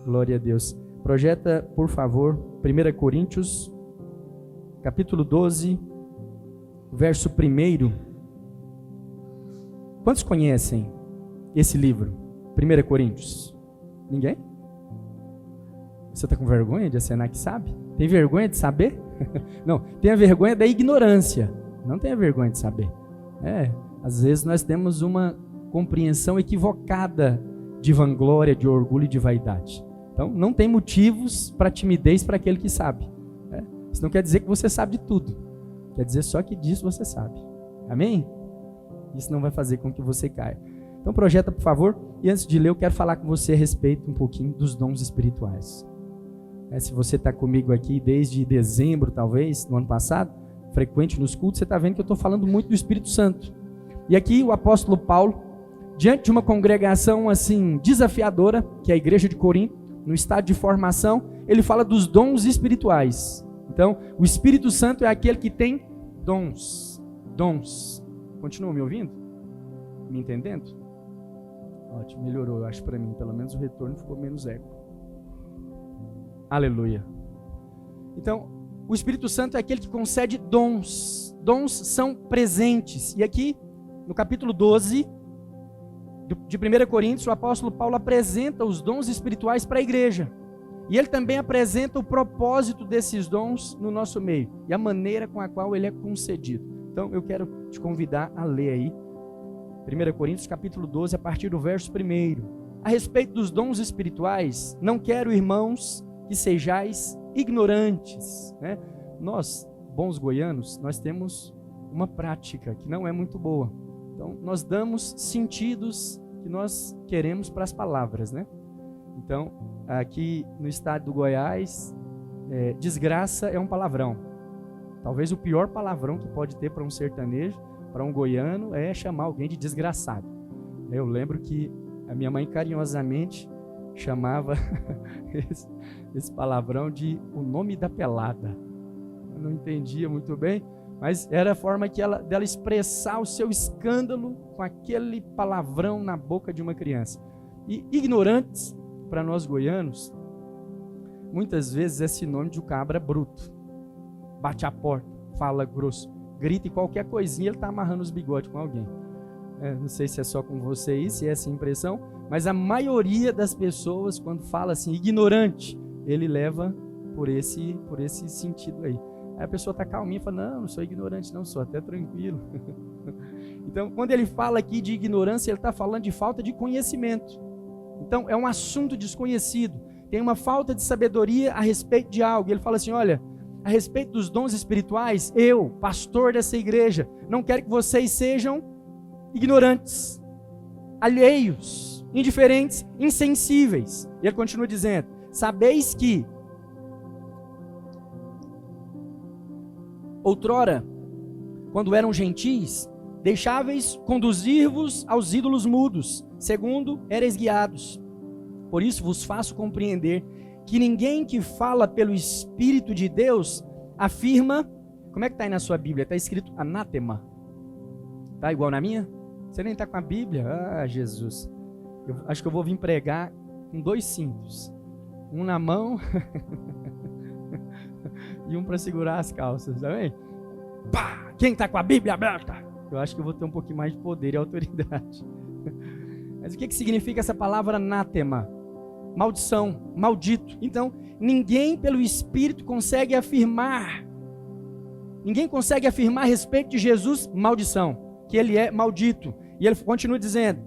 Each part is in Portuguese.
Glória a Deus. Projeta, por favor, 1 Coríntios, capítulo 12, verso 1. Quantos conhecem esse livro? 1 Coríntios? Ninguém? Você está com vergonha de acenar que sabe? Tem vergonha de saber? Não, tem a vergonha da ignorância. Não tem a vergonha de saber. Às vezes nós temos uma compreensão equivocada de vanglória, de orgulho e de vaidade. Então, não tem motivos para timidez para aquele que sabe. Isso não quer dizer que você sabe de tudo. Quer dizer só que disso você sabe. Amém? Isso não vai fazer com que você caia. Então, projeta, por favor. E antes de ler, eu quero falar com você a respeito um pouquinho dos dons espirituais. Se você está comigo aqui desde dezembro, talvez, no ano passado, frequente nos cultos, você está vendo que eu estou falando muito do Espírito Santo. E aqui o apóstolo Paulo, diante de uma congregação assim desafiadora, que é a igreja de Corinto, no estado de formação, ele fala dos dons espirituais. Então, o Espírito Santo é aquele que tem dons. Dons. Continua me ouvindo? Me entendendo? Ótimo, melhorou, eu acho, para mim. Pelo menos o retorno ficou menos eco. Aleluia. Então, o Espírito Santo é aquele que concede dons. Dons são presentes. E aqui, no capítulo 12 de 1 Coríntios, o apóstolo Paulo apresenta os dons espirituais para a igreja. E ele também apresenta o propósito desses dons no nosso meio e a maneira com a qual ele é concedido. Então, eu quero te convidar a ler aí 1 Coríntios capítulo 12, a partir do verso 1. A respeito dos dons espirituais, não quero, irmãos, que sejais ignorantes. Nós, bons goianos, nós temos uma prática que não é muito boa. Então, nós damos sentidos que nós queremos para as palavras, Então, aqui no estado do Goiás, desgraça é um palavrão. Talvez o pior palavrão que pode ter para um sertanejo, para um goiano, é chamar alguém de desgraçado. Eu lembro que a minha mãe carinhosamente chamava esse palavrão de o nome da pelada. Eu não entendia muito bem, mas era a forma dela expressar o seu escândalo com aquele palavrão na boca de uma criança. E ignorantes, para nós goianos, muitas vezes é sinônimo de um cabra bruto. Bate a porta, fala grosso, grita e qualquer coisinha ele está amarrando os bigodes com alguém. Não sei se é só com você se é essa impressão, mas a maioria das pessoas, quando fala assim, ignorante, ele leva por esse sentido aí. Aí a pessoa está calminha e fala, não sou ignorante não, sou até tranquilo. Então, quando ele fala aqui de ignorância, ele está falando de falta de conhecimento. Então, é um assunto desconhecido. Tem uma falta de sabedoria a respeito de algo. Ele fala assim, olha, a respeito dos dons espirituais, eu, pastor dessa igreja, não quero que vocês sejam ignorantes, alheios, indiferentes, insensíveis. E ele continua dizendo, sabeis que outrora, quando eram gentis, deixáveis conduzir-vos aos ídolos mudos, segundo ereis guiados. Por isso vos faço compreender que ninguém que fala pelo Espírito de Deus afirma, como é que está aí na sua Bíblia? Está escrito anátema. Está igual na minha? Você nem está com a Bíblia? Ah, Jesus. Eu acho que eu vou vir pregar com 2 cintos. Um na mão e um para segurar as calças, tá bem? Pá! Quem está com a Bíblia aberta? Eu acho que eu vou ter um pouquinho mais de poder e autoridade. Mas o que significa essa palavra anátema? Maldição, maldito. Então, ninguém pelo Espírito consegue afirmar. Ninguém consegue afirmar a respeito de Jesus maldição, que ele é maldito. E ele continua dizendo,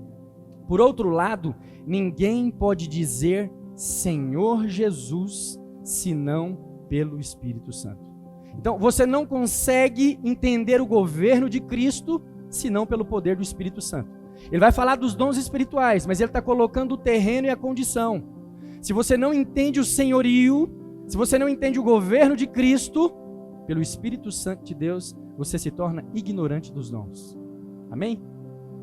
por outro lado, ninguém pode dizer Senhor Jesus, senão pelo Espírito Santo. Então, você não consegue entender o governo de Cristo, senão pelo poder do Espírito Santo. Ele vai falar dos dons espirituais, mas ele está colocando o terreno e a condição. Se você não entende o senhorio, se você não entende o governo de Cristo, pelo Espírito Santo de Deus, você se torna ignorante dos dons. Amém?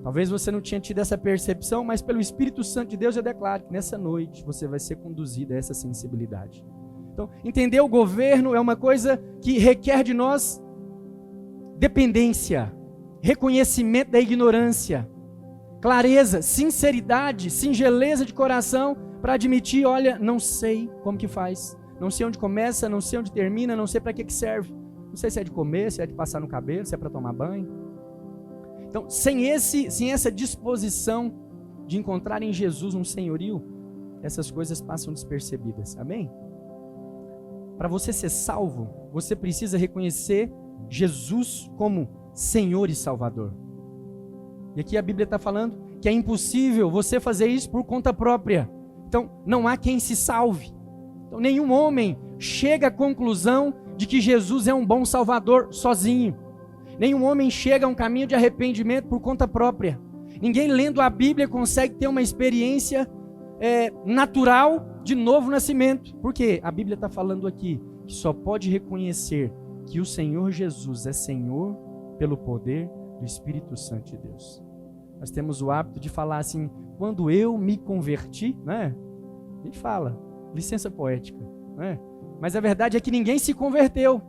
Talvez você não tinha tido essa percepção, mas pelo Espírito Santo de Deus eu declaro que nessa noite você vai ser conduzido a essa sensibilidade. Então, entender o governo é uma coisa que requer de nós dependência, reconhecimento da ignorância, clareza, sinceridade, singeleza de coração para admitir, olha, não sei como que faz, não sei onde começa, não sei onde termina, não sei para que serve, não sei se é de comer, se é de passar no cabelo, se é para tomar banho. Então, sem essa disposição de encontrar em Jesus um senhorio, essas coisas passam despercebidas, amém? Para você ser salvo, você precisa reconhecer Jesus como Senhor e Salvador. E aqui a Bíblia está falando que é impossível você fazer isso por conta própria. Então, não há quem se salve. Então, nenhum homem chega à conclusão de que Jesus é um bom Salvador sozinho. Nenhum homem chega a um caminho de arrependimento por conta própria. Ninguém lendo a Bíblia consegue ter uma experiência natural de novo nascimento. Porque a Bíblia está falando aqui que só pode reconhecer que o Senhor Jesus é Senhor pelo poder do Espírito Santo de Deus. Nós temos o hábito de falar assim, quando eu me converti, né? A gente fala, licença poética, né? Mas a verdade é que ninguém se converteu.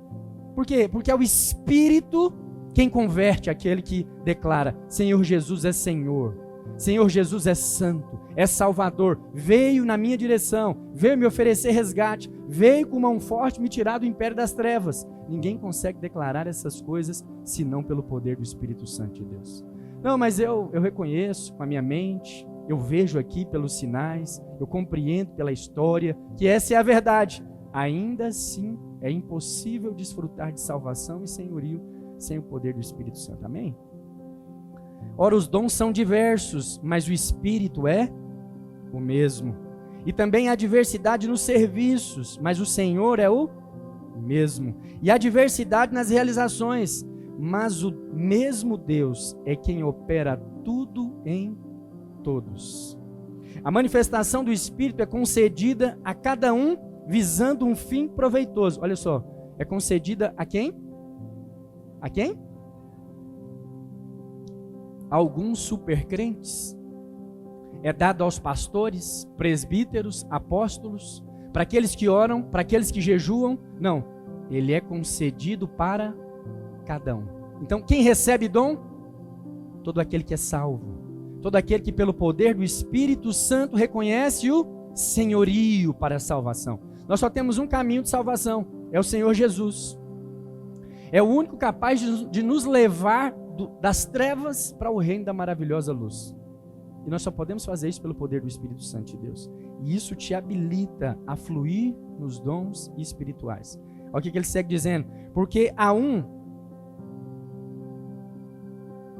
Por quê? Porque é o Espírito quem converte aquele que declara, Senhor Jesus é Senhor, Senhor Jesus é Santo, é Salvador, veio na minha direção, veio me oferecer resgate, veio com mão forte me tirar do império das trevas. Ninguém consegue declarar essas coisas, senão pelo poder do Espírito Santo de Deus. Não, mas eu reconheço com a minha mente, eu vejo aqui pelos sinais, eu compreendo pela história, que essa é a verdade. Ainda assim, é impossível desfrutar de salvação e senhorio sem o poder do Espírito Santo. Amém? Ora, os dons são diversos, mas o Espírito é o mesmo. E também há diversidade nos serviços, mas o Senhor é o mesmo. E há diversidade nas realizações, mas o mesmo Deus é quem opera tudo em todos. A manifestação do Espírito é concedida a cada um visando um fim proveitoso. Olha só, é concedida a quem? A quem? Alguns supercrentes. É dado aos pastores, presbíteros, apóstolos, para aqueles que oram, para aqueles que jejuam. Não, ele é concedido para cada um. Então, quem recebe dom? Todo aquele que é salvo. Todo aquele que pelo poder do Espírito Santo reconhece o senhorio para a salvação. Nós só temos um caminho de salvação, é o Senhor Jesus. É o único capaz de nos levar das trevas para o reino da maravilhosa luz. E nós só podemos fazer isso pelo poder do Espírito Santo de Deus. E isso te habilita a fluir nos dons espirituais. Olha o que ele segue dizendo. Porque a um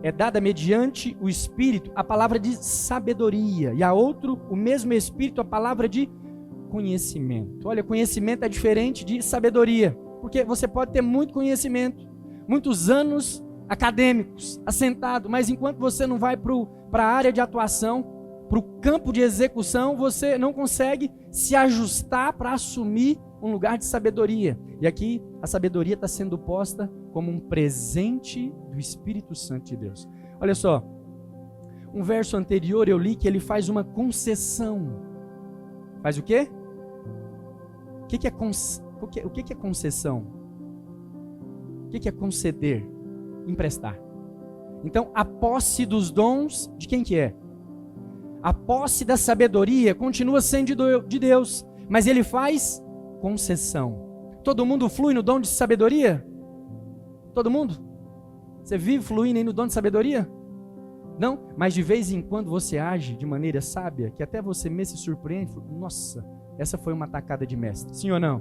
é dada mediante o Espírito a palavra de sabedoria. E a outro, o mesmo Espírito, a palavra de conhecimento. Olha, conhecimento é diferente de sabedoria. Porque você pode ter muito conhecimento, muitos anos acadêmicos, assentado, mas enquanto você não vai para a área de atuação, para o campo de execução, você não consegue se ajustar para assumir um lugar de sabedoria. E aqui a sabedoria está sendo posta como um presente do Espírito Santo de Deus. Olha só, um verso anterior eu li que ele faz uma concessão. Faz o quê? O que é concessão? O que é conceder? Emprestar. Então, a posse dos dons, de quem que é? A posse da sabedoria continua sendo de Deus, mas ele faz concessão. Todo mundo flui no dom de sabedoria? Todo mundo? Você vive fluindo aí no dom de sabedoria? Não? Mas de vez em quando você age de maneira sábia, que até você mesmo se surpreende. Nossa, essa foi uma tacada de mestre. Sim ou não?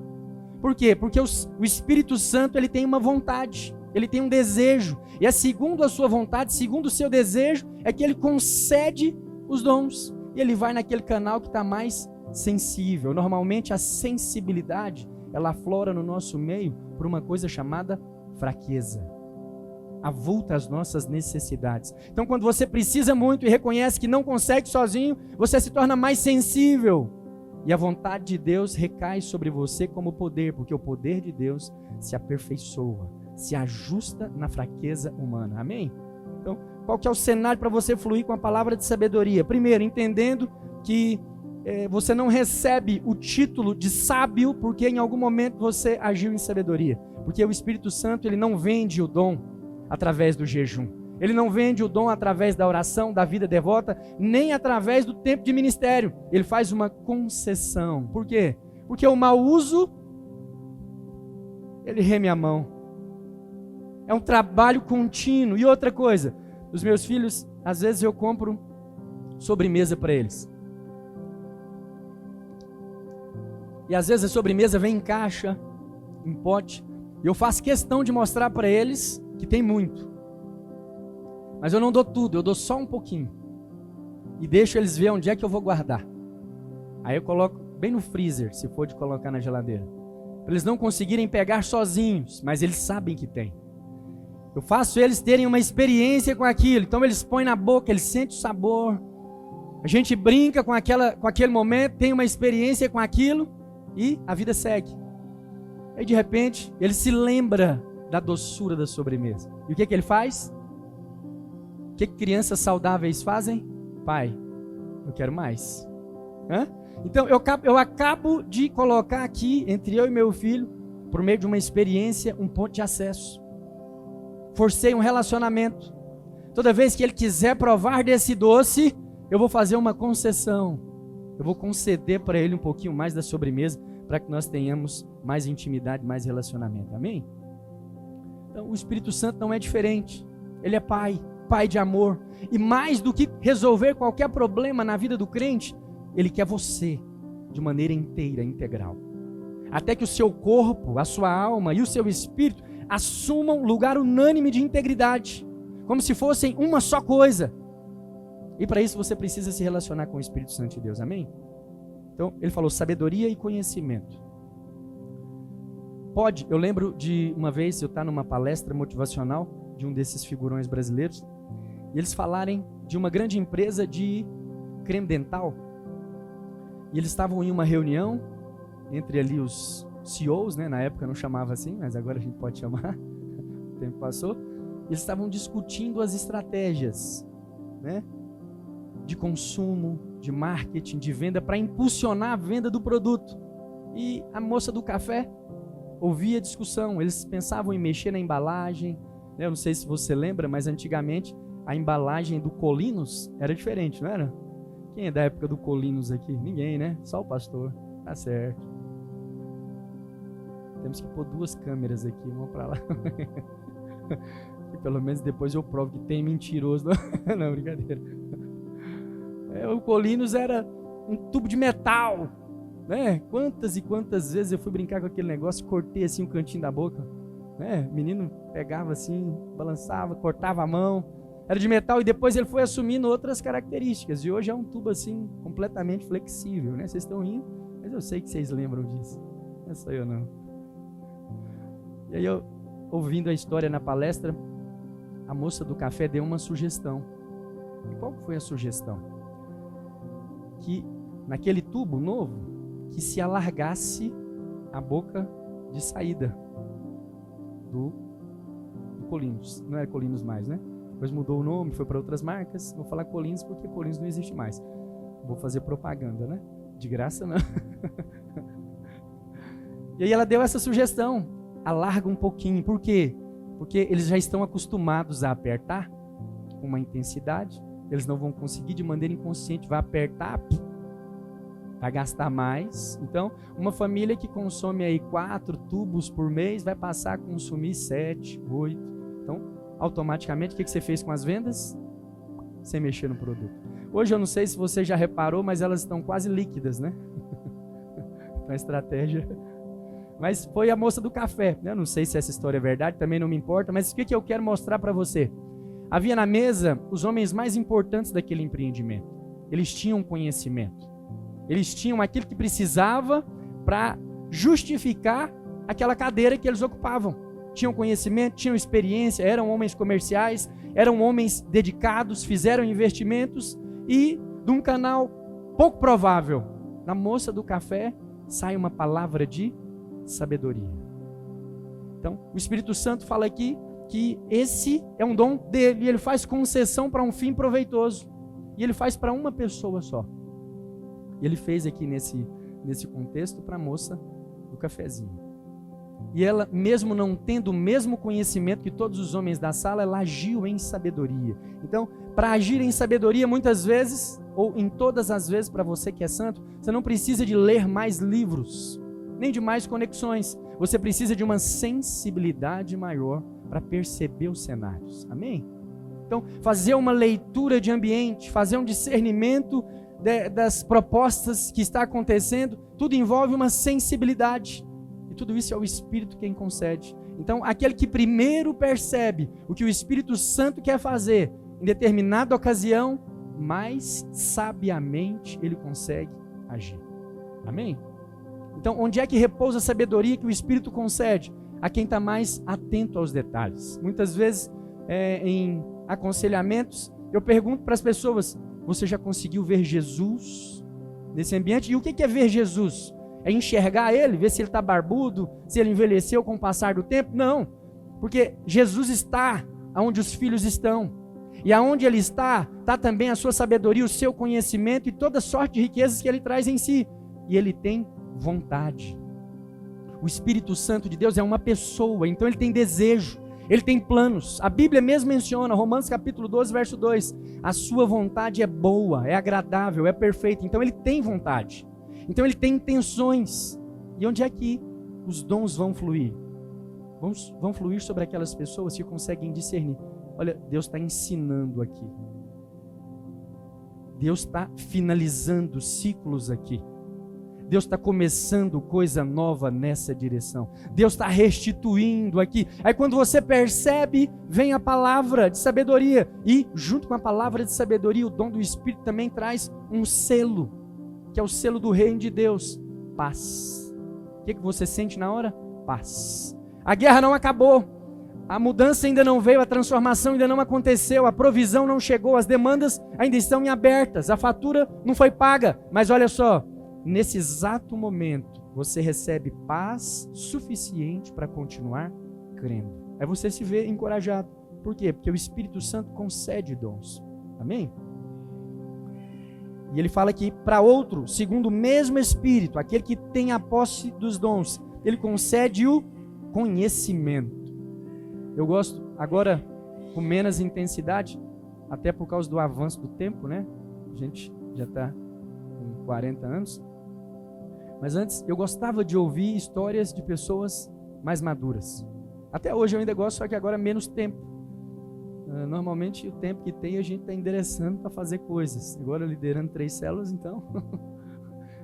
Por quê? Porque o Espírito Santo ele tem uma vontade, ele tem um desejo, e é segundo a sua vontade, segundo o seu desejo, é que ele concede os dons, e ele vai naquele canal que está mais sensível. Normalmente a sensibilidade, ela aflora no nosso meio por uma coisa chamada fraqueza, avulta as nossas necessidades. Então quando você precisa muito e reconhece que não consegue sozinho, você se torna mais sensível, e a vontade de Deus recai sobre você como poder, porque o poder de Deus se aperfeiçoa, se ajusta na fraqueza humana. Amém? Então, qual que é o cenário para você fluir com a palavra de sabedoria? Primeiro, entendendo que você não recebe o título de sábio porque em algum momento você agiu em sabedoria. Porque o Espírito Santo ele não vende o dom através do jejum. Ele não vende o dom através da oração, da vida devota, nem através do tempo de ministério. Ele faz uma concessão. Por quê? Porque o mau uso, ele reme a mão. É um trabalho contínuo. E outra coisa, os meus filhos, às vezes eu compro sobremesa para eles. E às vezes a sobremesa vem em caixa, em pote. E eu faço questão de mostrar para eles que tem muito. Mas eu não dou tudo, eu dou só um pouquinho. E deixo eles ver onde é que eu vou guardar. Aí eu coloco bem no freezer, se for de colocar na geladeira. Para eles não conseguirem pegar sozinhos, mas eles sabem que tem. Eu faço eles terem uma experiência com aquilo. Então eles põem na boca, eles sentem o sabor. A gente brinca com aquele momento, tem uma experiência com aquilo e a vida segue. Aí de repente, ele se lembra da doçura da sobremesa. E o que ele faz? O que crianças saudáveis fazem? Pai, eu quero mais. Hã? Então eu acabo de colocar aqui, entre eu e meu filho, por meio de uma experiência, um ponto de acesso. Forcei um relacionamento. Toda vez que ele quiser provar desse doce, eu vou fazer uma concessão. Eu vou conceder para ele um pouquinho mais da sobremesa, para que nós tenhamos mais intimidade, mais relacionamento. Amém? Então o Espírito Santo não é diferente. Ele é Pai, Pai de amor. E mais do que resolver qualquer problema na vida do crente, Ele quer você de maneira inteira, integral. Até que o seu corpo, a sua alma e o seu espírito assumam lugar unânime de integridade, como se fossem uma só coisa. E para isso você precisa se relacionar com o Espírito Santo de Deus, amém? Então ele falou sabedoria e conhecimento. Eu lembro de uma vez eu estar numa palestra motivacional de um desses figurões brasileiros, e eles falarem de uma grande empresa de creme dental, e eles estavam em uma reunião entre ali os CEOs, né? Na época não chamava assim, mas agora a gente pode chamar, o tempo passou. Eles estavam discutindo as estratégias, né? De consumo, de marketing, de venda, para impulsionar a venda do produto. E a moça do café ouvia a discussão, eles pensavam em mexer na embalagem, né? Eu não sei se você lembra, mas antigamente a embalagem do Colinos era diferente, não era? Quem é da época do Colinos aqui? Ninguém, né? Só o pastor, tá certo. Temos que pôr 2 câmeras aqui, uma para lá. Que pelo menos depois eu provo que tem mentiroso. Não, brincadeira. O Colinos era um tubo de metal, né? Quantas e quantas vezes eu fui brincar com aquele negócio, cortei assim o cantinho da boca, né? O menino pegava assim, balançava, cortava a mão, era de metal, e depois ele foi assumindo outras características, e hoje é um tubo assim, completamente flexível, né? Vocês estão rindo, mas eu sei que vocês lembram disso, não sou eu não. E aí eu, ouvindo a história na palestra, a moça do café deu uma sugestão. E qual foi a sugestão? Que naquele tubo novo, que se alargasse a boca de saída do Colinos. Não era Colinos mais, né? Depois mudou o nome, foi para outras marcas. Vou falar Colinos porque Colinos não existe mais. Vou fazer propaganda, né? De graça não. E aí ela deu essa sugestão. Alarga um pouquinho. Por quê? Porque eles já estão acostumados a apertar com uma intensidade. Eles não vão conseguir de maneira inconsciente. Vai apertar, vai gastar mais. Então, uma família que consome aí 4 tubos por mês vai passar a consumir 7, 8. Então, automaticamente, o que você fez com as vendas? Sem mexer no produto. Hoje eu não sei se você já reparou, mas elas estão quase líquidas, né? Então a estratégia... Mas foi a moça do café. Eu não sei se essa história é verdade, também não me importa, mas o que eu quero mostrar para você? Havia na mesa os homens mais importantes daquele empreendimento. Eles tinham conhecimento. Eles tinham aquilo que precisava para justificar aquela cadeira que eles ocupavam. Tinham conhecimento, tinham experiência, eram homens comerciais, eram homens dedicados, fizeram investimentos e de um canal pouco provável, da moça do café, sai uma palavra de sabedoria. Então, o Espírito Santo fala aqui que esse é um dom dele, e ele faz concessão para um fim proveitoso, e ele faz para uma pessoa só. E ele fez aqui nesse contexto para a moça do cafezinho. E ela, mesmo não tendo o mesmo conhecimento que todos os homens da sala, ela agiu em sabedoria. Então, para agir em sabedoria, muitas vezes, ou em todas as vezes, para você que é santo, você não precisa de ler mais livros, nem de mais conexões. Você precisa de uma sensibilidade maior para perceber os cenários. Amém? Então, fazer uma leitura de ambiente, fazer um discernimento das propostas que está acontecendo, tudo envolve uma sensibilidade. E tudo isso é o Espírito quem concede. Então, aquele que primeiro percebe o que o Espírito Santo quer fazer em determinada ocasião, mais sabiamente ele consegue agir. Amém? Então, onde é que repousa a sabedoria que o Espírito concede? A quem está mais atento aos detalhes. Muitas vezes, em aconselhamentos, eu pergunto para as pessoas: você já conseguiu ver Jesus nesse ambiente? E o que é ver Jesus? É enxergar ele, ver se ele está barbudo, se ele envelheceu com o passar do tempo? Não, porque Jesus está onde os filhos estão. E aonde ele está também a sua sabedoria, o seu conhecimento e toda sorte de riquezas que ele traz em si. E ele tem vontade. O Espírito Santo de Deus é uma pessoa, então ele tem desejo, ele tem planos. A Bíblia mesmo menciona, Romanos capítulo 12, verso 2, a sua vontade é boa, é agradável, é perfeita. Então ele tem vontade, então ele tem intenções. E onde é que os dons vão fluir? Vão fluir sobre aquelas pessoas que conseguem discernir. Olha, Deus está ensinando aqui. Deus está finalizando ciclos aqui. Deus está começando coisa nova nessa direção. Deus está restituindo aqui. Aí quando você percebe, vem a palavra de sabedoria. E junto com a palavra de sabedoria, o dom do Espírito também traz um selo, que é o selo do reino de Deus. Paz. O que você sente na hora? Paz. A guerra não acabou. A mudança ainda não veio, a transformação ainda não aconteceu, a provisão não chegou, as demandas ainda estão em abertas, a fatura não foi paga. Mas olha só, nesse exato momento, você recebe paz suficiente para continuar crendo. Aí você se vê encorajado. Por quê? Porque o Espírito Santo concede dons. Amém? E ele fala que para outro, segundo o mesmo Espírito, aquele que tem a posse dos dons, ele concede o conhecimento. Eu gosto, agora com menos intensidade, até por causa do avanço do tempo, né? A gente já está com 40 anos. Mas antes eu gostava de ouvir histórias de pessoas mais maduras. Até hoje eu ainda gosto, só que agora menos tempo. Normalmente o tempo que tem a gente está endereçando para fazer coisas. Agora liderando 3 células, então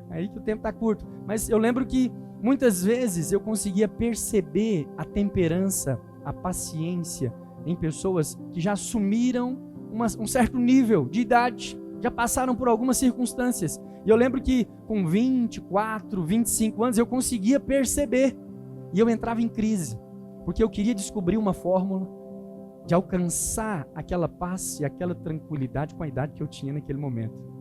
aí que o tempo está curto. Mas eu lembro que muitas vezes eu conseguia perceber a temperança, a paciência em pessoas que já assumiram um certo nível de idade, já passaram por algumas circunstâncias. E eu lembro que com 24, 25 anos eu conseguia perceber, e eu entrava em crise, porque eu queria descobrir uma fórmula de alcançar aquela paz e aquela tranquilidade com a idade que eu tinha naquele momento.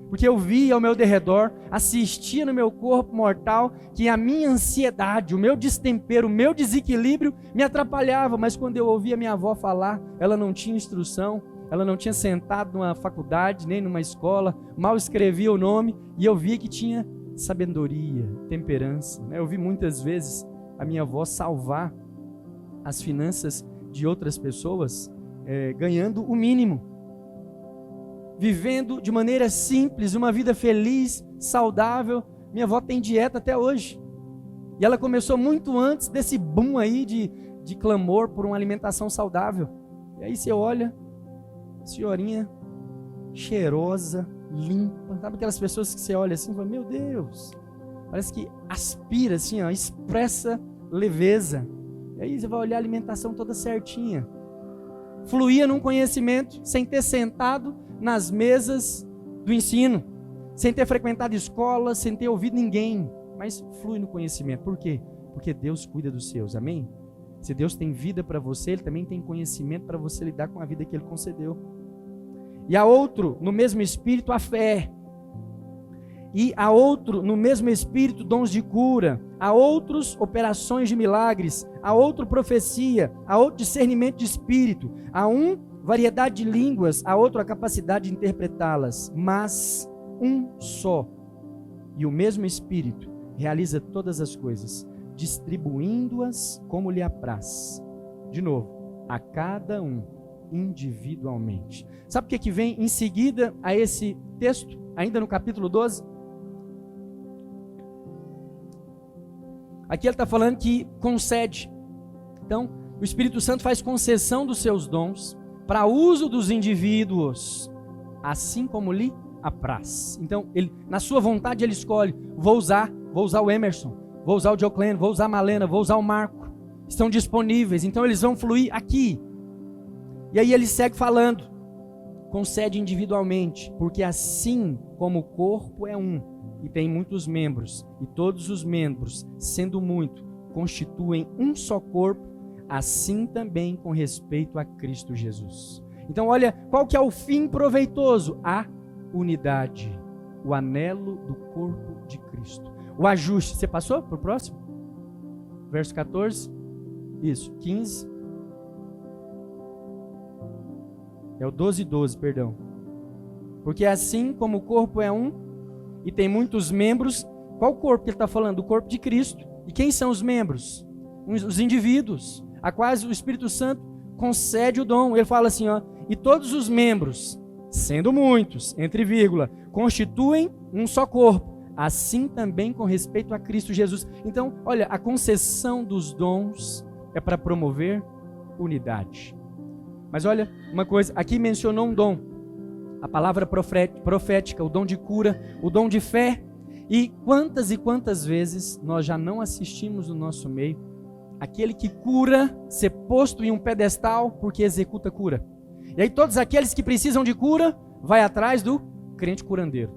Porque eu via ao meu derredor, assistia no meu corpo mortal, que a minha ansiedade, o meu destempero, o meu desequilíbrio me atrapalhava. Mas quando eu ouvia minha avó falar, ela não tinha instrução, ela não tinha sentado numa faculdade, nem numa escola, mal escrevia o nome, e eu via que tinha sabedoria, temperança. Eu vi muitas vezes a minha avó salvar as finanças de outras pessoas, ganhando o mínimo, vivendo de maneira simples, uma vida feliz, saudável. Minha avó tem dieta até hoje. E ela começou muito antes desse boom aí de clamor por uma alimentação saudável. E aí você olha, senhorinha cheirosa, limpa. Sabe aquelas pessoas que você olha assim e fala, meu Deus, parece que aspira assim, ó, expressa leveza. E aí você vai olhar a alimentação toda certinha. Fluía num conhecimento, sem ter sentado nas mesas do ensino, sem ter frequentado escola, sem ter ouvido ninguém, mas flui no conhecimento. Por quê? Porque Deus cuida dos seus, amém? Se Deus tem vida para você, Ele também tem conhecimento para você lidar com a vida que Ele concedeu. E a outro, no mesmo Espírito, a fé. E a outro, no mesmo Espírito, dons de cura. A outros, operações de milagres. A outro, profecia. A outro, discernimento de espírito. A um, variedade de línguas. A outro, a capacidade de interpretá-las. Mas um só. E o mesmo Espírito realiza todas as coisas, distribuindo-as como lhe apraz. De novo, a cada um individualmente. Sabe o que vem em seguida a esse texto, ainda no capítulo 12? Aqui ele está falando que concede. Então, o Espírito Santo faz concessão dos seus dons para uso dos indivíduos, assim como lhe apraz. Então, ele, na sua vontade, ele escolhe: vou usar o Emerson, vou usar o Diocleno, vou usar a Malena, vou usar o Marco. Estão disponíveis, então eles vão fluir aqui. E aí ele segue falando: concede individualmente, porque assim como o corpo é um e tem muitos membros, e todos os membros, sendo muito, constituem um só corpo, assim também com respeito a Cristo Jesus. Então olha, qual que é o fim proveitoso? A unidade, o anelo do corpo de Cristo. O ajuste, você passou para o próximo? Verso 14, isso, 15. É o 12, perdão. Porque assim como o corpo é um e tem muitos membros, qual corpo que ele está falando? O corpo de Cristo. E quem são os membros? Os indivíduos, a quais o Espírito Santo concede o dom. Ele fala assim, ó: e todos os membros, sendo muitos, entre vírgula, constituem um só corpo, assim também com respeito a Cristo Jesus. Então, olha, a concessão dos dons é para promover unidade. Mas olha, uma coisa, aqui mencionou um dom, a palavra profética, o dom de cura, o dom de fé. E quantas vezes nós já não assistimos no nosso meio aquele que cura ser posto em um pedestal porque executa cura. E aí todos aqueles que precisam de cura vai atrás do crente curandeiro.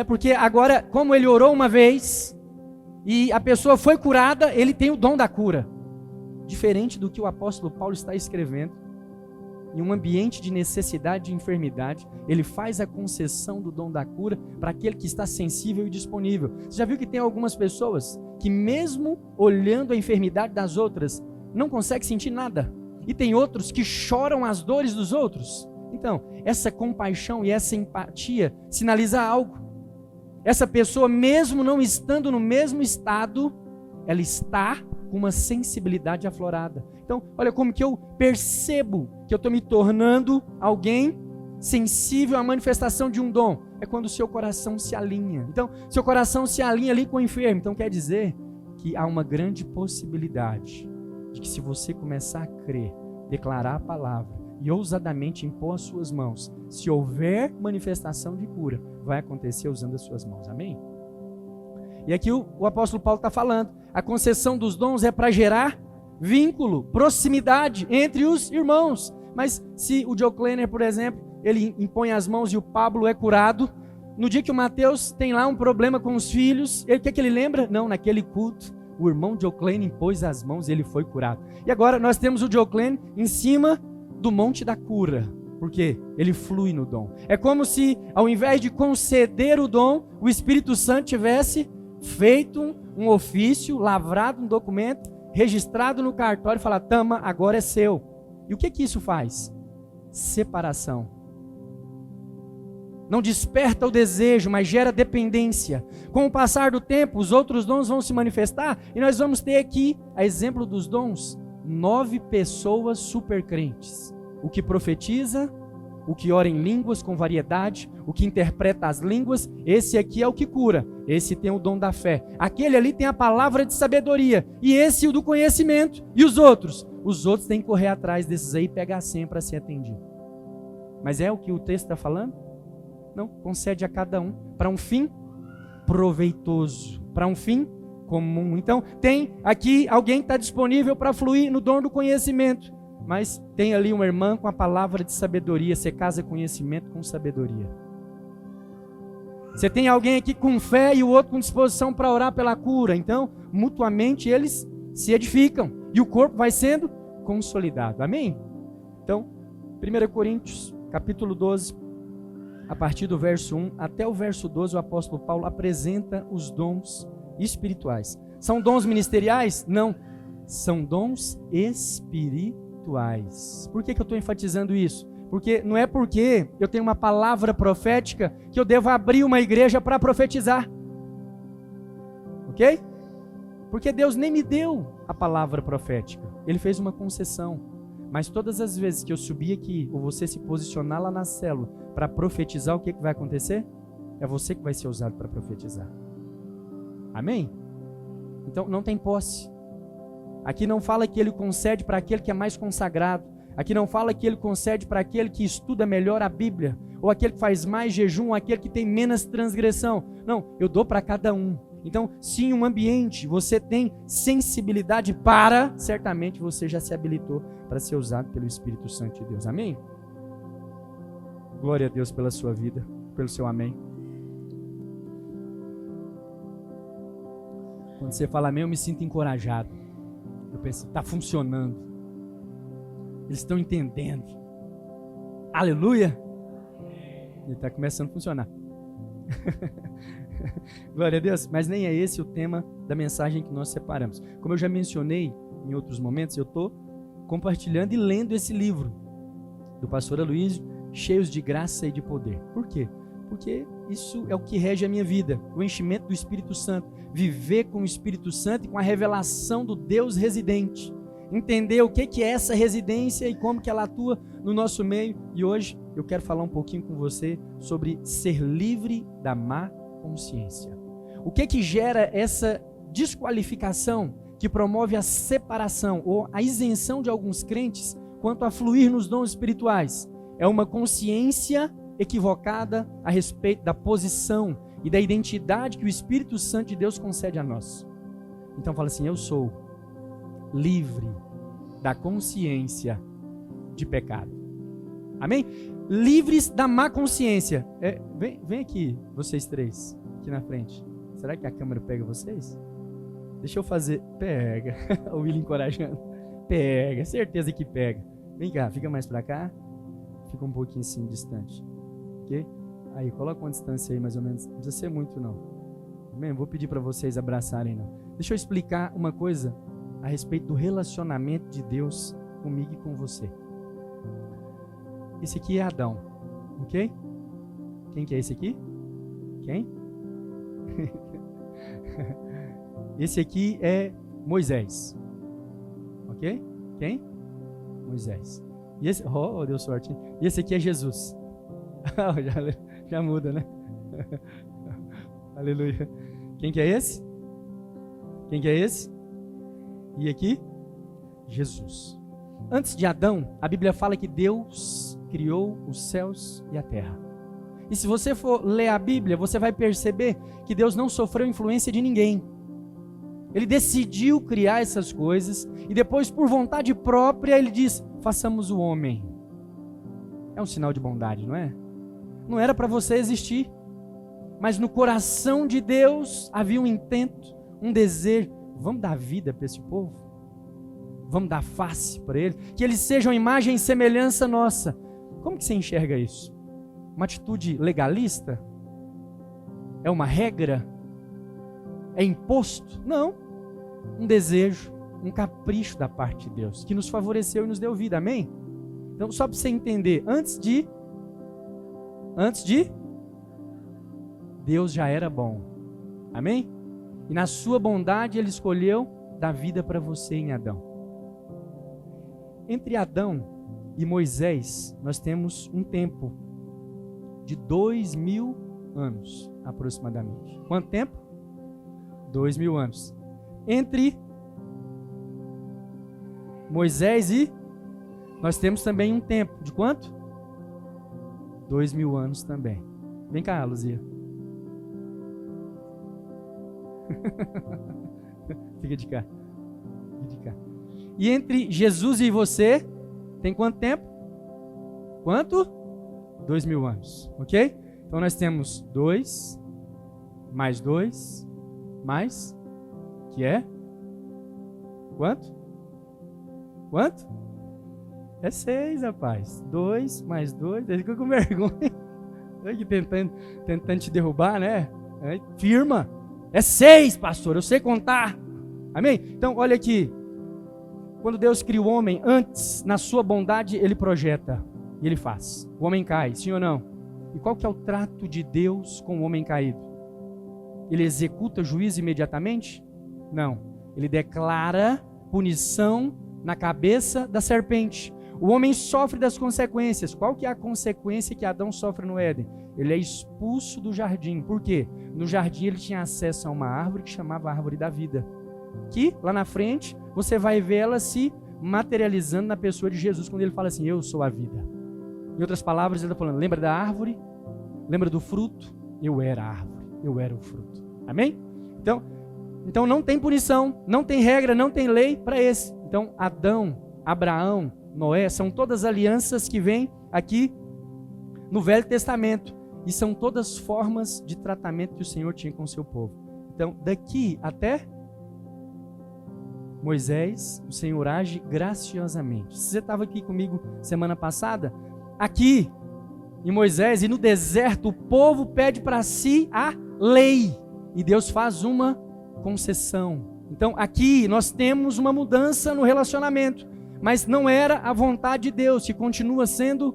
Porque agora, como ele orou uma vez e a pessoa foi curada, ele tem o dom da cura. Diferente do que o apóstolo Paulo está escrevendo, em um ambiente de necessidade, de enfermidade, ele faz a concessão do dom da cura para aquele que está sensível e disponível. Você já viu que tem algumas pessoas que mesmo olhando a enfermidade das outras, não conseguem sentir nada? E tem outros que choram as dores dos outros. Então, essa compaixão e essa empatia sinaliza algo. Essa pessoa, mesmo não estando no mesmo estado, ela está com uma sensibilidade aflorada. Então, olha como que eu percebo que eu estou me tornando alguém sensível à manifestação de um dom. É quando o seu coração se alinha. Então, seu coração se alinha ali com o enfermo. Então, quer dizer que há uma grande possibilidade de que se você começar a crer, declarar a palavra e ousadamente impor as suas mãos, se houver manifestação de cura, vai acontecer usando as suas mãos. Amém? E aqui o apóstolo Paulo está falando, a concessão dos dons é para gerar vínculo, proximidade entre os irmãos. Mas se o Diocleno, por exemplo, ele impõe as mãos e o Pablo é curado, no dia que o Mateus tem lá um problema com os filhos, o que ele lembra? Não, naquele culto, o irmão Diocleno impôs as mãos e ele foi curado. E agora nós temos o Diocleno em cima do monte da cura, porque ele flui no dom. É como se, ao invés de conceder o dom, o Espírito Santo tivesse feito um ofício, lavrado um documento, registrado no cartório e falar: tama, agora é seu. E o que isso faz? Separação. Não desperta o desejo, mas gera dependência. Com o passar do tempo, os outros dons vão se manifestar e nós vamos ter aqui, a exemplo dos dons, 9 pessoas super crentes. O que profetiza, o que ora em línguas com variedade, o que interpreta as línguas, esse aqui é o que cura, esse tem o dom da fé. Aquele ali tem a palavra de sabedoria, e esse o do conhecimento. E os outros? Os outros têm que correr atrás desses aí e pegar a senha para ser atendido. Mas é o que o texto está falando? Não, concede a cada um para um fim proveitoso, para um fim comum. Então tem aqui alguém que está disponível para fluir no dom do conhecimento, mas tem ali uma irmã com a palavra de sabedoria. Você casa conhecimento com sabedoria. Você tem alguém aqui com fé e o outro com disposição para orar pela cura. Então, mutuamente eles se edificam e o corpo vai sendo consolidado. Amém? Então, 1 Coríntios, capítulo 12, a partir do verso 1 até o verso 12, o apóstolo Paulo apresenta os dons espirituais. São dons ministeriais? Não. São dons espirituais. Por que eu estou enfatizando isso? Porque não é porque eu tenho uma palavra profética que eu devo abrir uma igreja para profetizar. Ok? Porque Deus nem me deu a palavra profética. Ele fez uma concessão. Mas todas as vezes que eu subir aqui, ou você se posicionar lá na célula para profetizar, o que vai acontecer? É você que vai ser usado para profetizar. Amém? Então não tem posse. Aqui não fala que ele concede para aquele que é mais consagrado. Aqui não fala que ele concede para aquele que estuda melhor a Bíblia, ou aquele que faz mais jejum, ou aquele que tem menos transgressão. Não, eu dou para cada um. Então, se em um ambiente você tem sensibilidade para, certamente você já se habilitou para ser usado pelo Espírito Santo de Deus. Amém? Glória a Deus pela sua vida, pelo seu amém. Quando você fala amém, eu me sinto encorajado. Eu penso, está funcionando. Eles estão entendendo. Aleluia! Ele está começando a funcionar. Glória a Deus. Mas nem é esse o tema da mensagem que nós separamos. Como eu já mencionei em outros momentos, eu estou compartilhando e lendo esse livro do pastor Aloysio, Cheios de Graça e de Poder. Por quê? Porque isso é o que rege a minha vida, o enchimento do Espírito Santo, viver com o Espírito Santo e com a revelação do Deus residente, entender o que é essa residência e como que ela atua no nosso meio. E hoje eu quero falar um pouquinho com você sobre ser livre da má consciência. O que gera essa desqualificação que promove a separação ou a isenção de alguns crentes quanto a fluir nos dons espirituais? É uma consciência equivocada a respeito da posição e da identidade que o Espírito Santo de Deus concede a nós. Então fala assim, eu sou livre da consciência de pecado. Amém? Livres da má consciência. Vem aqui, vocês três, aqui na frente. Será que a câmera pega vocês? Deixa eu fazer. Pega. O William encorajando. Pega, certeza que pega. Vem cá, fica mais pra cá. Fica um pouquinho assim distante. Ok? Aí, coloca uma distância aí mais ou menos. Não precisa ser muito não. Amém? Vou pedir para vocês abraçarem não. Deixa eu explicar uma coisa a respeito do relacionamento de Deus comigo e com você. Esse aqui é Adão, ok? Quem que é esse aqui? Quem? Esse aqui é Moisés, ok? Quem? Moisés. E esse, deu sorte, hein? E esse aqui é Jesus. já muda, né? Aleluia. Quem que é esse? Quem que é esse? E aqui? Jesus. Antes de Adão, a Bíblia fala que Deus criou os céus e a terra. E se você for ler a Bíblia, você vai perceber que Deus não sofreu influência de ninguém. Ele decidiu criar essas coisas e depois, por vontade própria, ele diz, façamos o homem. É um sinal de bondade, não é? Não era para você existir, mas no coração de Deus havia um intento, um desejo. Vamos dar vida para esse povo? Vamos dar face para ele? Que eles sejam imagem e semelhança nossa. Como que você enxerga isso? Uma atitude legalista? É uma regra? É imposto? Não. Um desejo, um capricho da parte de Deus, que nos favoreceu e nos deu vida, amém? Então, só para você entender, antes de Deus já era bom, amém? E na sua bondade Ele escolheu dar vida para você em Adão. Entre Adão e Moisés, nós temos um tempo de 2000 anos, aproximadamente. Quanto tempo? 2000 anos. Entre Moisés e nós temos também um tempo de quanto? 2000 anos também. Vem cá, Luzia. Fica de cá. Fica de cá. E entre Jesus e você, tem quanto tempo? Quanto? 2000 anos, ok? Então nós temos 2, mais 2, mais, que é? Quanto? Quanto? É 6, rapaz. 2 mais 2, ele ficou com vergonha. Aqui tentando te derrubar, né? Firma. É 6, pastor, eu sei contar. Amém? Então, olha aqui. Quando Deus cria o homem, antes, na sua bondade, Ele projeta e Ele faz. O homem cai, sim ou não? E qual que é o trato de Deus com o homem caído? Ele executa juízo imediatamente? Não. Ele declara punição na cabeça da serpente. O homem sofre das consequências. Qual que é a consequência que Adão sofre no Éden? Ele é expulso do jardim. Por quê? No jardim ele tinha acesso a uma árvore que chamava árvore da vida. Que lá na frente você vai ver ela se materializando na pessoa de Jesus, quando ele fala assim: eu sou a vida. Em outras palavras, ele está falando: lembra da árvore? Lembra do fruto? Eu era a árvore, eu era o fruto. Amém? Então não tem punição, não tem regra, não tem lei para esse. Então Adão, Abraão, Noé, são todas alianças que vêm aqui no Velho Testamento. E são todas formas de tratamento que o Senhor tinha com o seu povo. Então, daqui até Moisés, o Senhor age graciosamente. Se você estava aqui comigo semana passada, aqui em Moisés e no deserto, o povo pede para si a lei. E Deus faz uma concessão. Então, aqui nós temos uma mudança no relacionamento. Mas não era a vontade de Deus, que continua sendo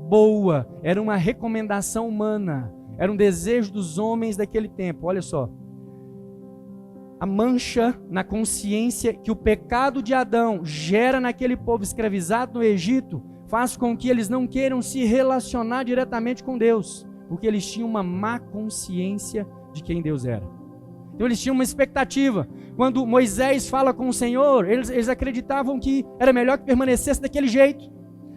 boa. Era uma recomendação humana. Era um desejo dos homens daquele tempo. Olha só. A mancha na consciência que o pecado de Adão gera naquele povo escravizado no Egito faz com que eles não queiram se relacionar diretamente com Deus, porque eles tinham uma má consciência de quem Deus era. Então eles tinham uma expectativa. Quando Moisés fala com o Senhor, eles acreditavam que era melhor que permanecesse daquele jeito.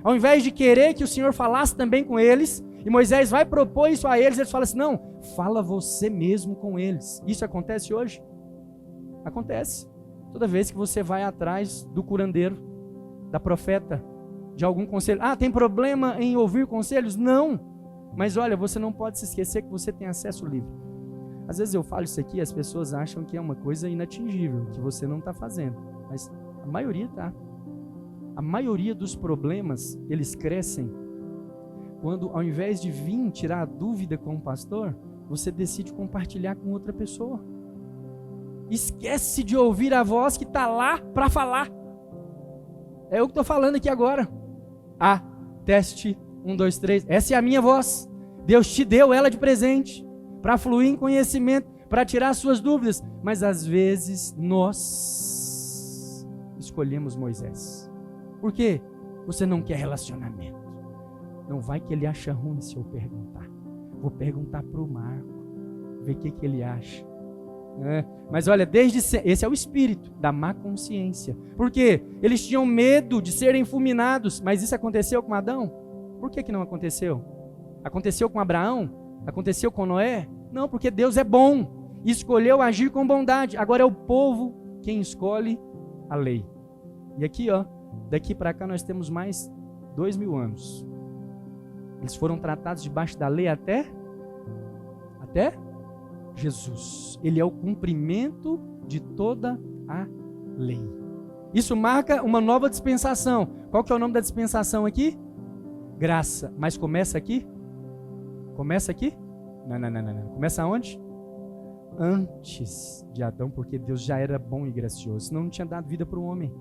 Ao invés de querer que o Senhor falasse também com eles, e Moisés vai propor isso a eles, eles falam assim: não, fala você mesmo com eles. Isso acontece hoje? Acontece. Toda vez que você vai atrás do curandeiro, da profeta, de algum conselho. Ah, tem problema em ouvir conselhos? Não. Mas olha, você não pode se esquecer que você tem acesso livre. Às vezes eu falo isso aqui e as pessoas acham que é uma coisa inatingível, que você não está fazendo. Mas a maioria está. A maioria dos problemas, eles crescem quando, ao invés de vir tirar a dúvida com o pastor, você decide compartilhar com outra pessoa. Esquece de ouvir a voz que está lá para falar. É eu que estou falando aqui agora. Teste, 1, 2, 3. Essa é a minha voz. Deus te deu ela de presente, para fluir em conhecimento, para tirar suas dúvidas. Mas às vezes nós escolhemos Moisés. Por quê? Você não quer relacionamento. Não vai que ele acha ruim se eu perguntar. Vou perguntar para o Marco, ver o que ele acha. Mas olha, esse é o espírito da má consciência. Por quê? Eles tinham medo de serem fulminados. Mas isso aconteceu com Adão? Por que não aconteceu? Aconteceu com Abraão? Aconteceu com Noé? Não, porque Deus é bom e escolheu agir com bondade. Agora é o povo quem escolhe a lei. E aqui, daqui para cá nós temos mais 2000 anos. Eles foram tratados debaixo da lei até Jesus. Ele é o cumprimento de toda a lei. Isso marca uma nova dispensação. Qual que é o nome da dispensação aqui? Graça. Mas começa aqui? Começa aqui? Não. Começa onde? Antes de Adão, porque Deus já era bom e gracioso, senão não tinha dado vida para o homem.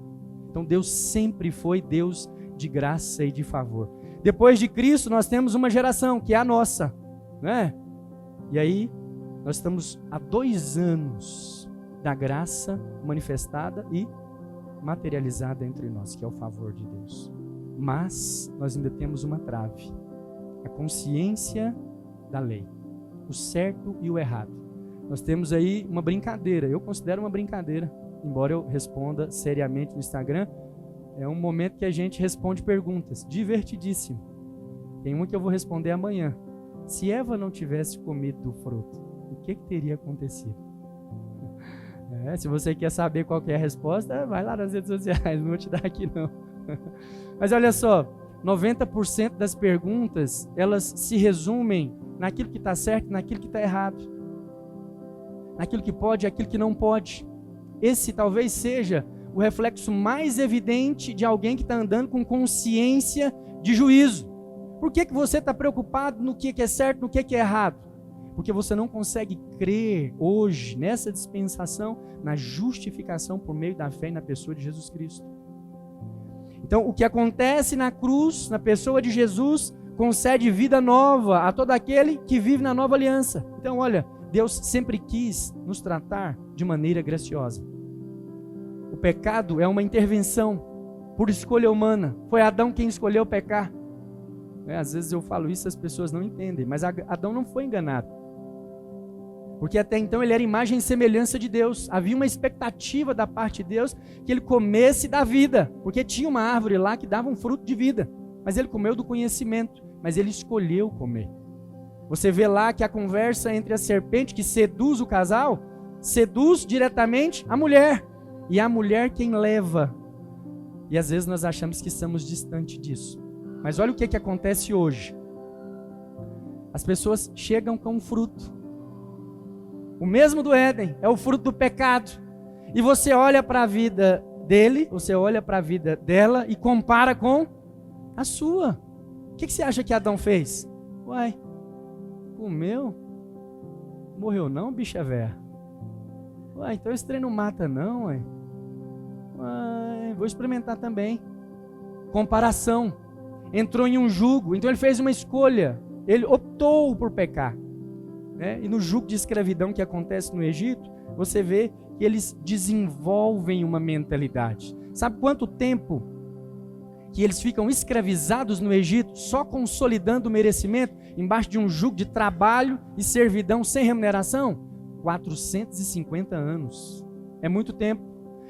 Então Deus sempre foi Deus de graça e de favor. Depois de Cristo nós temos uma geração, que é a nossa, né? E aí nós estamos há 2 anos da graça manifestada e materializada entre nós, que é o favor de Deus. Mas nós ainda temos uma trave: a consciência da lei, o certo e o errado. Nós temos aí uma brincadeira, eu considero uma brincadeira, embora eu responda seriamente no Instagram. É um momento que a gente responde perguntas, divertidíssimo. Tem uma que eu vou responder amanhã. Se Eva não tivesse comido do fruto, o que teria acontecido? Se você quer saber qual que é a resposta, vai lá nas redes sociais, não vou te dar aqui não. Mas olha só, 90% das perguntas, elas se resumem naquilo que está certo e naquilo que está errado. Naquilo que pode e aquilo que não pode. Esse talvez seja o reflexo mais evidente de alguém que está andando com consciência de juízo. Por que você está preocupado no que é certo, no que é errado? Porque você não consegue crer hoje, nessa dispensação, na justificação por meio da fé e na pessoa de Jesus Cristo. Então, o que acontece na cruz, na pessoa de Jesus, concede vida nova a todo aquele que vive na nova aliança. Então, olha, Deus sempre quis nos tratar de maneira graciosa. pecado é uma intervenção por escolha humana. Foi Adão quem escolheu pecar. Às vezes eu falo isso e as pessoas não entendem, mas Adão não foi enganado. Porque até então ele era imagem e semelhança de Deus. Havia uma expectativa da parte de Deus que ele comesse da vida, porque tinha uma árvore lá que dava um fruto de vida. Mas ele comeu do conhecimento, mas ele escolheu comer. Você vê lá que a conversa entre a serpente que seduz o casal, seduz diretamente a mulher. E a mulher quem leva. E às vezes nós achamos que estamos distante disso. Mas olha o que acontece hoje. As pessoas chegam com um fruto. O mesmo do Éden, é o fruto do pecado. E você olha para a vida dele, você olha para a vida dela e compara com a sua. O que você acha que Adão fez? Uai, comeu? Morreu não, bicha véia? Uai, então esse trem não mata não, uai. Uai, vou experimentar também. Comparação. Entrou em um jugo, então ele fez uma escolha. Ele optou por pecar. E no jugo de escravidão que acontece no Egito, você vê que eles desenvolvem uma mentalidade. Sabe quanto tempo que eles ficam escravizados no Egito, só consolidando o merecimento, embaixo de um jugo de trabalho e servidão sem remuneração? 450 anos. É muito tempo.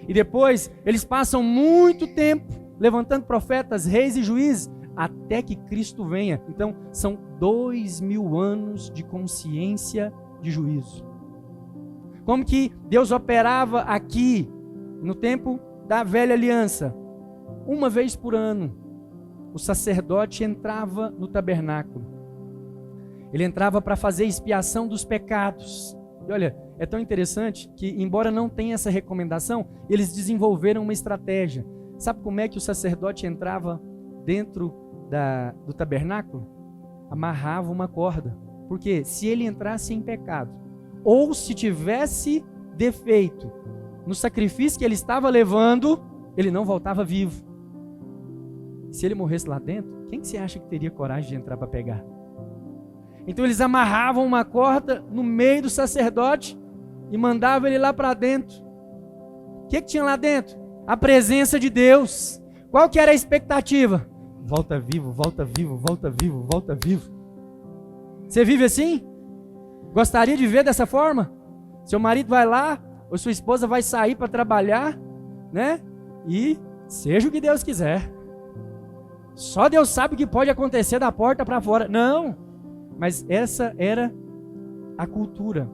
E depois, eles passam muito tempo levantando profetas, reis e juízes, até que Cristo venha. Então, são 2000 anos de consciência de juízo. Como que Deus operava aqui, no tempo da velha aliança? Uma vez por ano, o sacerdote entrava no tabernáculo. Ele entrava para fazer expiação dos pecados. E olha, é tão interessante que, embora não tenha essa recomendação, eles desenvolveram uma estratégia. Sabe como é que o sacerdote entrava dentro do tabernáculo? Amarrava uma corda. Porque se ele entrasse em pecado, ou se tivesse defeito no sacrifício que ele estava levando, ele não voltava vivo. Se ele morresse lá dentro, quem que você acha que teria coragem de entrar para pegar? Então eles amarravam uma corda no meio do sacerdote e mandavam ele lá para dentro. O que tinha lá dentro? A presença de Deus. Qual que era a expectativa? Volta vivo, volta vivo, volta vivo, volta vivo. Você vive assim? Gostaria de ver dessa forma? Seu marido vai lá, ou sua esposa vai sair para trabalhar, né? E seja o que Deus quiser. Só Deus sabe o que pode acontecer da porta para fora. Não, mas essa era a cultura.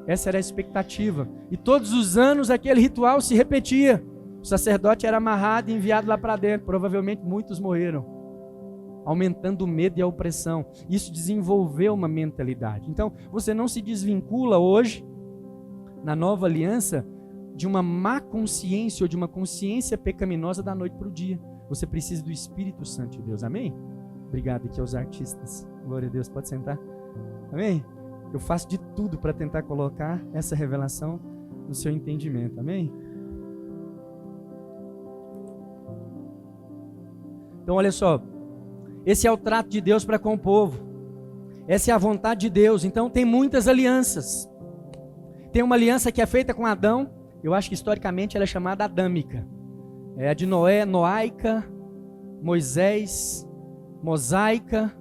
Essa era a expectativa. E todos os anos aquele ritual se repetia. O sacerdote era amarrado e enviado lá para dentro. Provavelmente muitos morreram, aumentando o medo e a opressão. Isso desenvolveu uma mentalidade. Então, você não se desvincula hoje, na nova aliança, de uma má consciência ou de uma consciência pecaminosa da noite para o dia. Você precisa do Espírito Santo de Deus. Amém? Obrigado aqui aos artistas. Glória a Deus. Pode sentar. Amém? Eu faço de tudo para tentar colocar essa revelação no seu entendimento. Amém? Então, olha só. Esse é o trato de Deus para com o povo. Essa é a vontade de Deus. Então, tem muitas alianças. Tem uma aliança que é feita com Adão. Eu acho que historicamente ela é chamada adâmica. É a de Noé, noaica, Moisés, mosaica,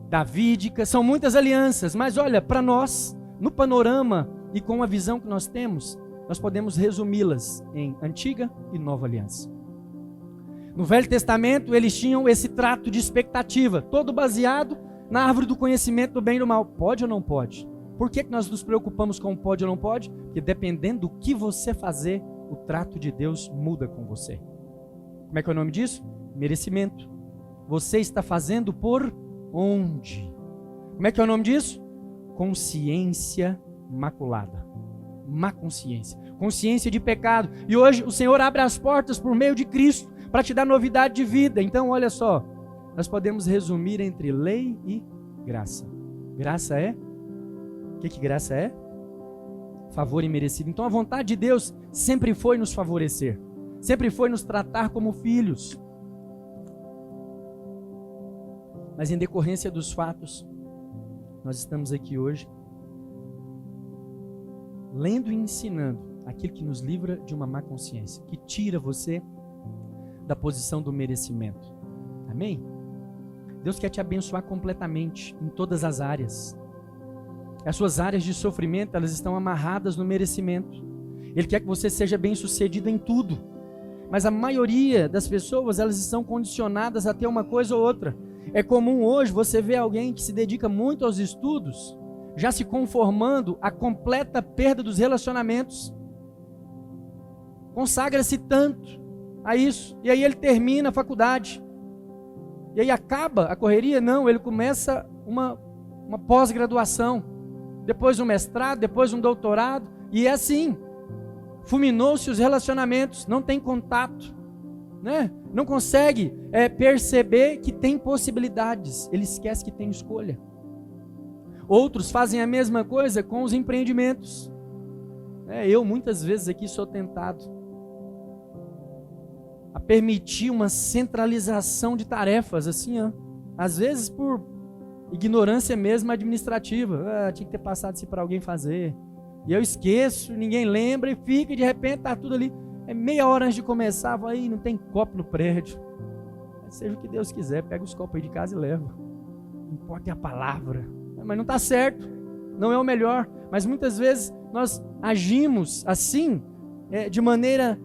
davídica. São muitas alianças. Mas olha, para nós, no panorama e com a visão que nós temos, nós podemos resumi-las em antiga e nova aliança. No Velho Testamento, eles tinham esse trato de expectativa, todo baseado na árvore do conhecimento do bem e do mal. Pode ou não pode? Por que nós nos preocupamos com pode ou não pode? Porque dependendo do que você fazer, o trato de Deus muda com você. Como é que é o nome disso? Merecimento. Você está fazendo por onde? Como é que é o nome disso? Consciência maculada. Má consciência. Consciência de pecado. E hoje o Senhor abre as portas por meio de Cristo para te dar novidade de vida. Então, olha só, nós podemos resumir entre lei e graça. Graça é? O que graça é? Favor imerecido. Então, a vontade de Deus sempre foi nos favorecer, sempre foi nos tratar como filhos. Mas em decorrência dos fatos, nós estamos aqui hoje, lendo e ensinando aquilo que nos livra de uma má consciência, que tira você da posição do merecimento. Amém? Deus quer te abençoar completamente em todas as áreas. As suas áreas de sofrimento, elas estão amarradas no merecimento. Ele quer que você seja bem-sucedido em tudo. Mas a maioria das pessoas, elas estão condicionadas a ter uma coisa ou outra. É comum hoje você ver alguém que se dedica muito aos estudos, já se conformando à completa perda dos relacionamentos. Consagra-se tanto a isso, e aí ele termina a faculdade. E aí acaba a correria? Não, ele começa uma pós-graduação, depois um mestrado, depois um doutorado, e é assim. Fulminou-se os relacionamentos, não tem contato, né? Não consegue perceber que tem possibilidades, ele esquece que tem escolha. Outros fazem a mesma coisa com os empreendimentos. Eu muitas vezes aqui sou tentado a permitir uma centralização de tarefas, assim, às vezes por ignorância mesmo administrativa. Tinha que ter passado isso para alguém fazer. E eu esqueço, ninguém lembra e fica, e de repente está tudo ali. Meia hora antes de começar, aí não tem copo no prédio. Seja o que Deus quiser, pega os copos aí de casa e leva. Não importa a palavra. Mas não está certo, não é o melhor. Mas muitas vezes nós agimos assim, de maneira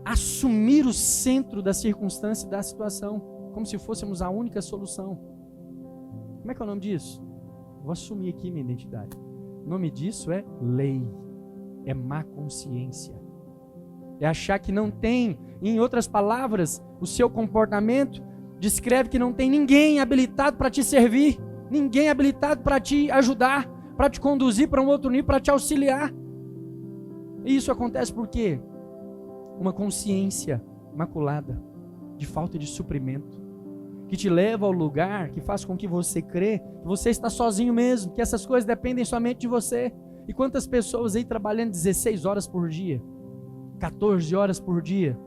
assumir o centro da circunstância e da situação, como se fôssemos a única solução. Como é que é o nome disso? Vou assumir aqui minha identidade. O nome disso é lei, é má consciência, é achar que não tem, em outras palavras, o seu comportamento descreve que não tem ninguém habilitado para te servir, ninguém habilitado para te ajudar, para te conduzir para um outro nível, para te auxiliar. E isso acontece por quê? Uma consciência maculada, de falta de suprimento, que te leva ao lugar, que faz com que você crê que você está sozinho mesmo, que essas coisas dependem somente de você. E quantas pessoas aí trabalhando 16 horas por dia, 14 horas por dia,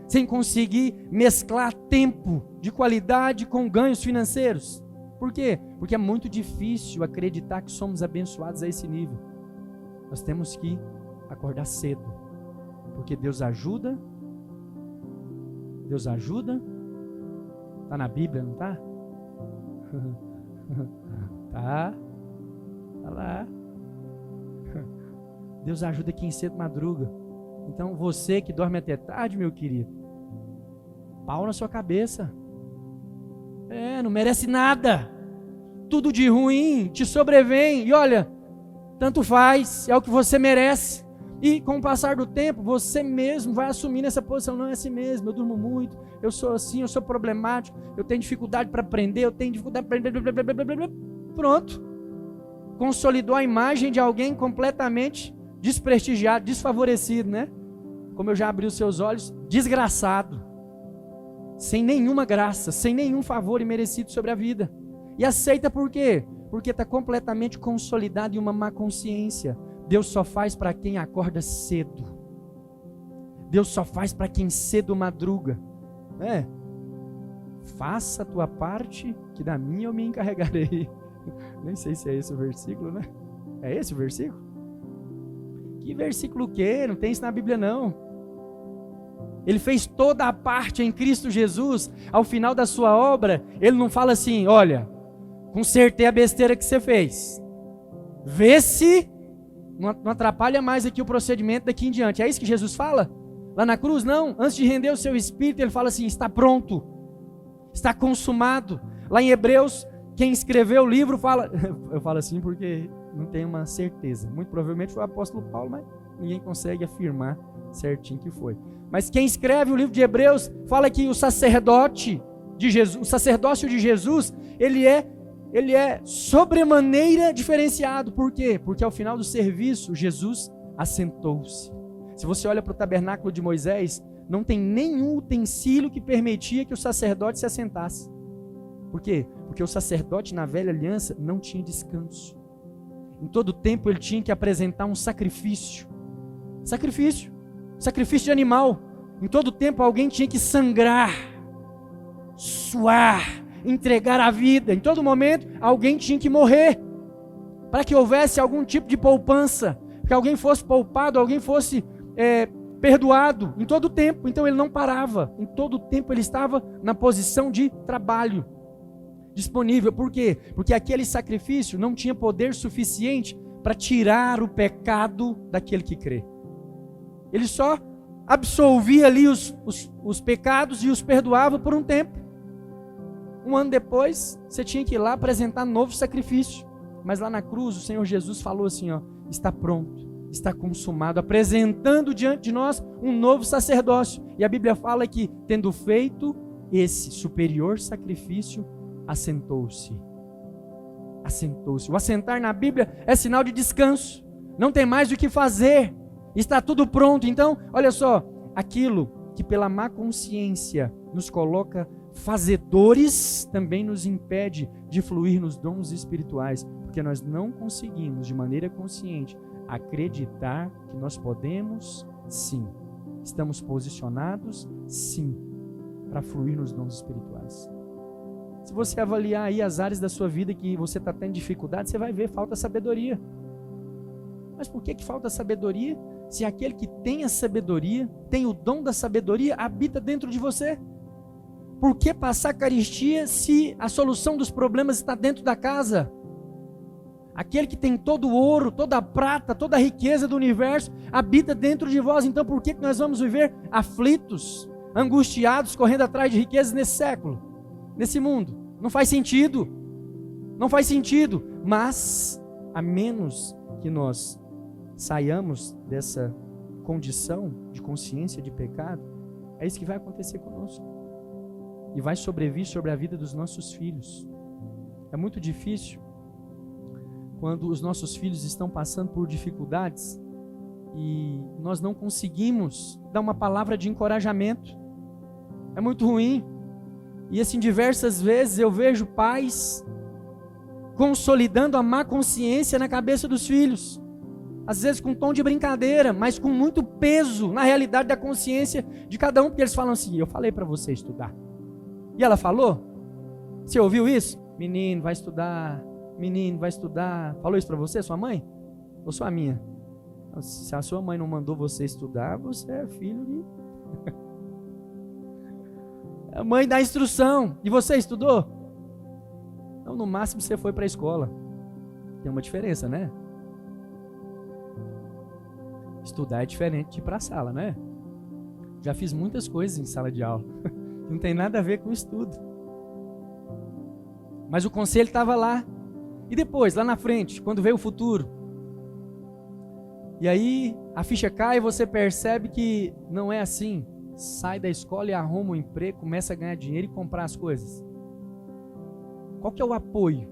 sem conseguir mesclar tempo de qualidade com ganhos financeiros. Por quê? Porque é muito difícil acreditar que somos abençoados a esse nível. Nós temos que acordar cedo, porque Deus ajuda. Está na Bíblia, não está? Tá lá. Deus ajuda quem cedo madruga. Então você que dorme até tarde, meu querido, pau na sua cabeça. Não merece nada. Tudo de ruim te sobrevém. E olha, tanto faz, é o que você merece. E com o passar do tempo, você mesmo vai assumir essa posição. Não é assim mesmo, eu durmo muito, eu sou assim, eu sou problemático, eu tenho dificuldade para aprender, eu tenho dificuldade para aprender. Pronto. Consolidou a imagem de alguém completamente desprestigiado, desfavorecido, né? Como eu já abri os seus olhos, desgraçado. Sem nenhuma graça, sem nenhum favor imerecido sobre a vida. E aceita por quê? Porque está completamente consolidado em uma má consciência. Deus só faz para quem acorda cedo. Deus só faz para quem cedo madruga. Faça a tua parte, que da minha eu me encarregarei. Nem sei se é esse o versículo, né? É esse o versículo? Que versículo o quê? Não tem isso na Bíblia não. Ele fez toda a parte em Cristo Jesus. Ao final da sua obra, ele não fala assim: olha, consertei a besteira que você fez, vê se não atrapalha mais aqui o procedimento daqui em diante. É isso que Jesus fala? Lá na cruz, não. Antes de render o seu espírito, ele fala assim: está pronto, está consumado. Lá em Hebreus, quem escreveu o livro fala, eu falo assim porque não tenho uma certeza, muito provavelmente foi o apóstolo Paulo, mas ninguém consegue afirmar certinho que foi. Mas quem escreve o livro de Hebreus fala que o sacerdote de Jesus, o sacerdócio de Jesus, ele é sobremaneira diferenciado. Por quê? Porque ao final do serviço, Jesus assentou-se. Se você olha para o tabernáculo de Moisés, não tem nenhum utensílio que permitia que o sacerdote se assentasse. Por quê? Porque o sacerdote na velha aliança não tinha descanso. Em todo tempo ele tinha que apresentar um sacrifício. Sacrifício de animal. Em todo tempo alguém tinha que sangrar, suar, entregar a vida. Em todo momento alguém tinha que morrer, para que houvesse algum tipo de poupança, que alguém fosse poupado, alguém fosse perdoado em todo o tempo. Então ele não parava, em todo o tempo ele estava na posição de trabalho, disponível. Por quê? Porque aquele sacrifício não tinha poder suficiente para tirar o pecado daquele que crê. Ele só absolvia ali os pecados e os perdoava por um tempo. Um ano depois, você tinha que ir lá apresentar novo sacrifício. Mas lá na cruz, o Senhor Jesus falou assim, está pronto, está consumado, apresentando diante de nós um novo sacerdócio. E a Bíblia fala que, tendo feito esse superior sacrifício, assentou-se. Assentou-se. O assentar na Bíblia é sinal de descanso. Não tem mais o que fazer. Está tudo pronto. Então, olha só, aquilo que pela má consciência nos coloca fazedores, também nos impede de fluir nos dons espirituais, porque nós não conseguimos de maneira consciente acreditar que nós podemos, sim, estamos posicionados, sim, para fluir nos dons espirituais. Se você avaliar aí as áreas da sua vida que você está tendo dificuldade, você vai ver, falta sabedoria. Mas por que falta sabedoria? Se aquele que tem a sabedoria, tem o dom da sabedoria, habita dentro de você. Por que passar caristia se a solução dos problemas está dentro da casa? Aquele que tem todo o ouro, toda a prata, toda a riqueza do universo, habita dentro de vós. Então por que nós vamos viver aflitos, angustiados, correndo atrás de riquezas nesse século, nesse mundo? Não faz sentido. Não faz sentido. Mas, a menos que nós saiamos dessa condição de consciência de pecado, é isso que vai acontecer conosco. E vai sobrevir sobre a vida dos nossos filhos. É muito difícil quando os nossos filhos estão passando por dificuldades e nós não conseguimos dar uma palavra de encorajamento. É muito ruim. E assim, diversas vezes eu vejo pais consolidando a má consciência na cabeça dos filhos. Às vezes com tom de brincadeira, mas com muito peso na realidade da consciência de cada um, porque eles falam assim: eu falei para você estudar. E ela falou? Você ouviu isso? Menino, vai estudar. Menino, vai estudar. Falou isso para você, sua mãe? Ou sua minha? Se a sua mãe não mandou você estudar, você é filho de... A mãe dá instrução. E você estudou? Então, no máximo, você foi para a escola. Tem uma diferença, né? Estudar é diferente de ir para a sala, né? Já fiz muitas coisas em sala de aula. Não tem nada a ver com estudo. Mas o conselho estava lá. E depois, lá na frente, quando veio o futuro. E aí, a ficha cai e você percebe que não é assim. Sai da escola e arruma um emprego, começa a ganhar dinheiro e comprar as coisas. Qual que é o apoio?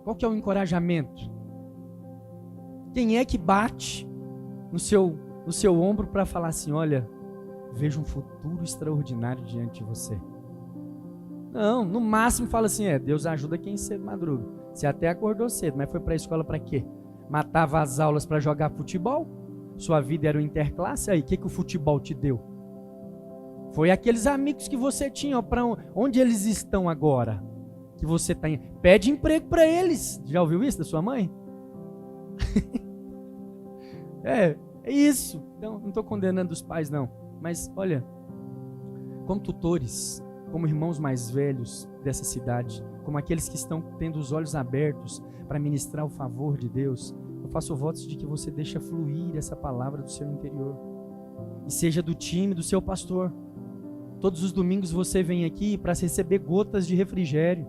Qual que é o encorajamento? Quem é que bate no seu ombro para falar assim: olha, vejo um futuro extraordinário diante de você? Não, no máximo fala assim: Deus ajuda quem cedo madruga. Você até acordou cedo, mas foi para a escola para quê? Matava as aulas para jogar futebol? Sua vida era o interclasse? Aí, o que o futebol te deu? Foi aqueles amigos que você tinha, para onde eles estão agora? Que você está indo. Pede emprego para eles. Já ouviu isso da sua mãe? É isso. Então, não estou condenando os pais, não. Mas, olha, como tutores, como irmãos mais velhos dessa cidade, como aqueles que estão tendo os olhos abertos para ministrar o favor de Deus, eu faço votos de que você deixa fluir essa palavra do seu interior. E seja do time do seu pastor. Todos os domingos você vem aqui para receber gotas de refrigério,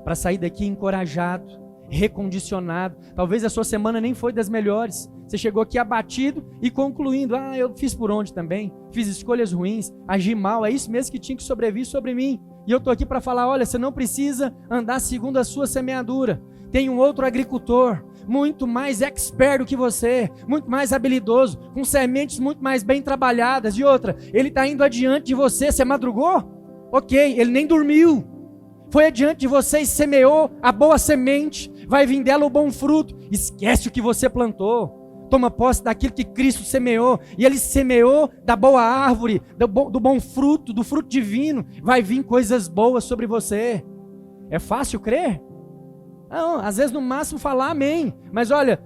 para sair daqui encorajado, recondicionado. Talvez a sua semana nem foi das melhores. Você chegou aqui abatido e concluindo: eu fiz por onde também, fiz escolhas ruins, agi mal, é isso mesmo que tinha que sobrevir sobre mim. E eu estou aqui para falar: olha, você não precisa andar segundo a sua semeadura. Tem um outro agricultor, muito mais expert do que você, muito mais habilidoso, com sementes muito mais bem trabalhadas. E outra, ele está indo adiante de você. Você madrugou? Ok, ele nem dormiu. Foi adiante de você e semeou a boa semente. Vai vir dela o bom fruto. Esquece o que você plantou. Toma posse daquilo que Cristo semeou. E Ele semeou da boa árvore, do bom fruto, do fruto divino. Vai vir coisas boas sobre você. É fácil crer? Não, às vezes no máximo falar amém. Mas olha,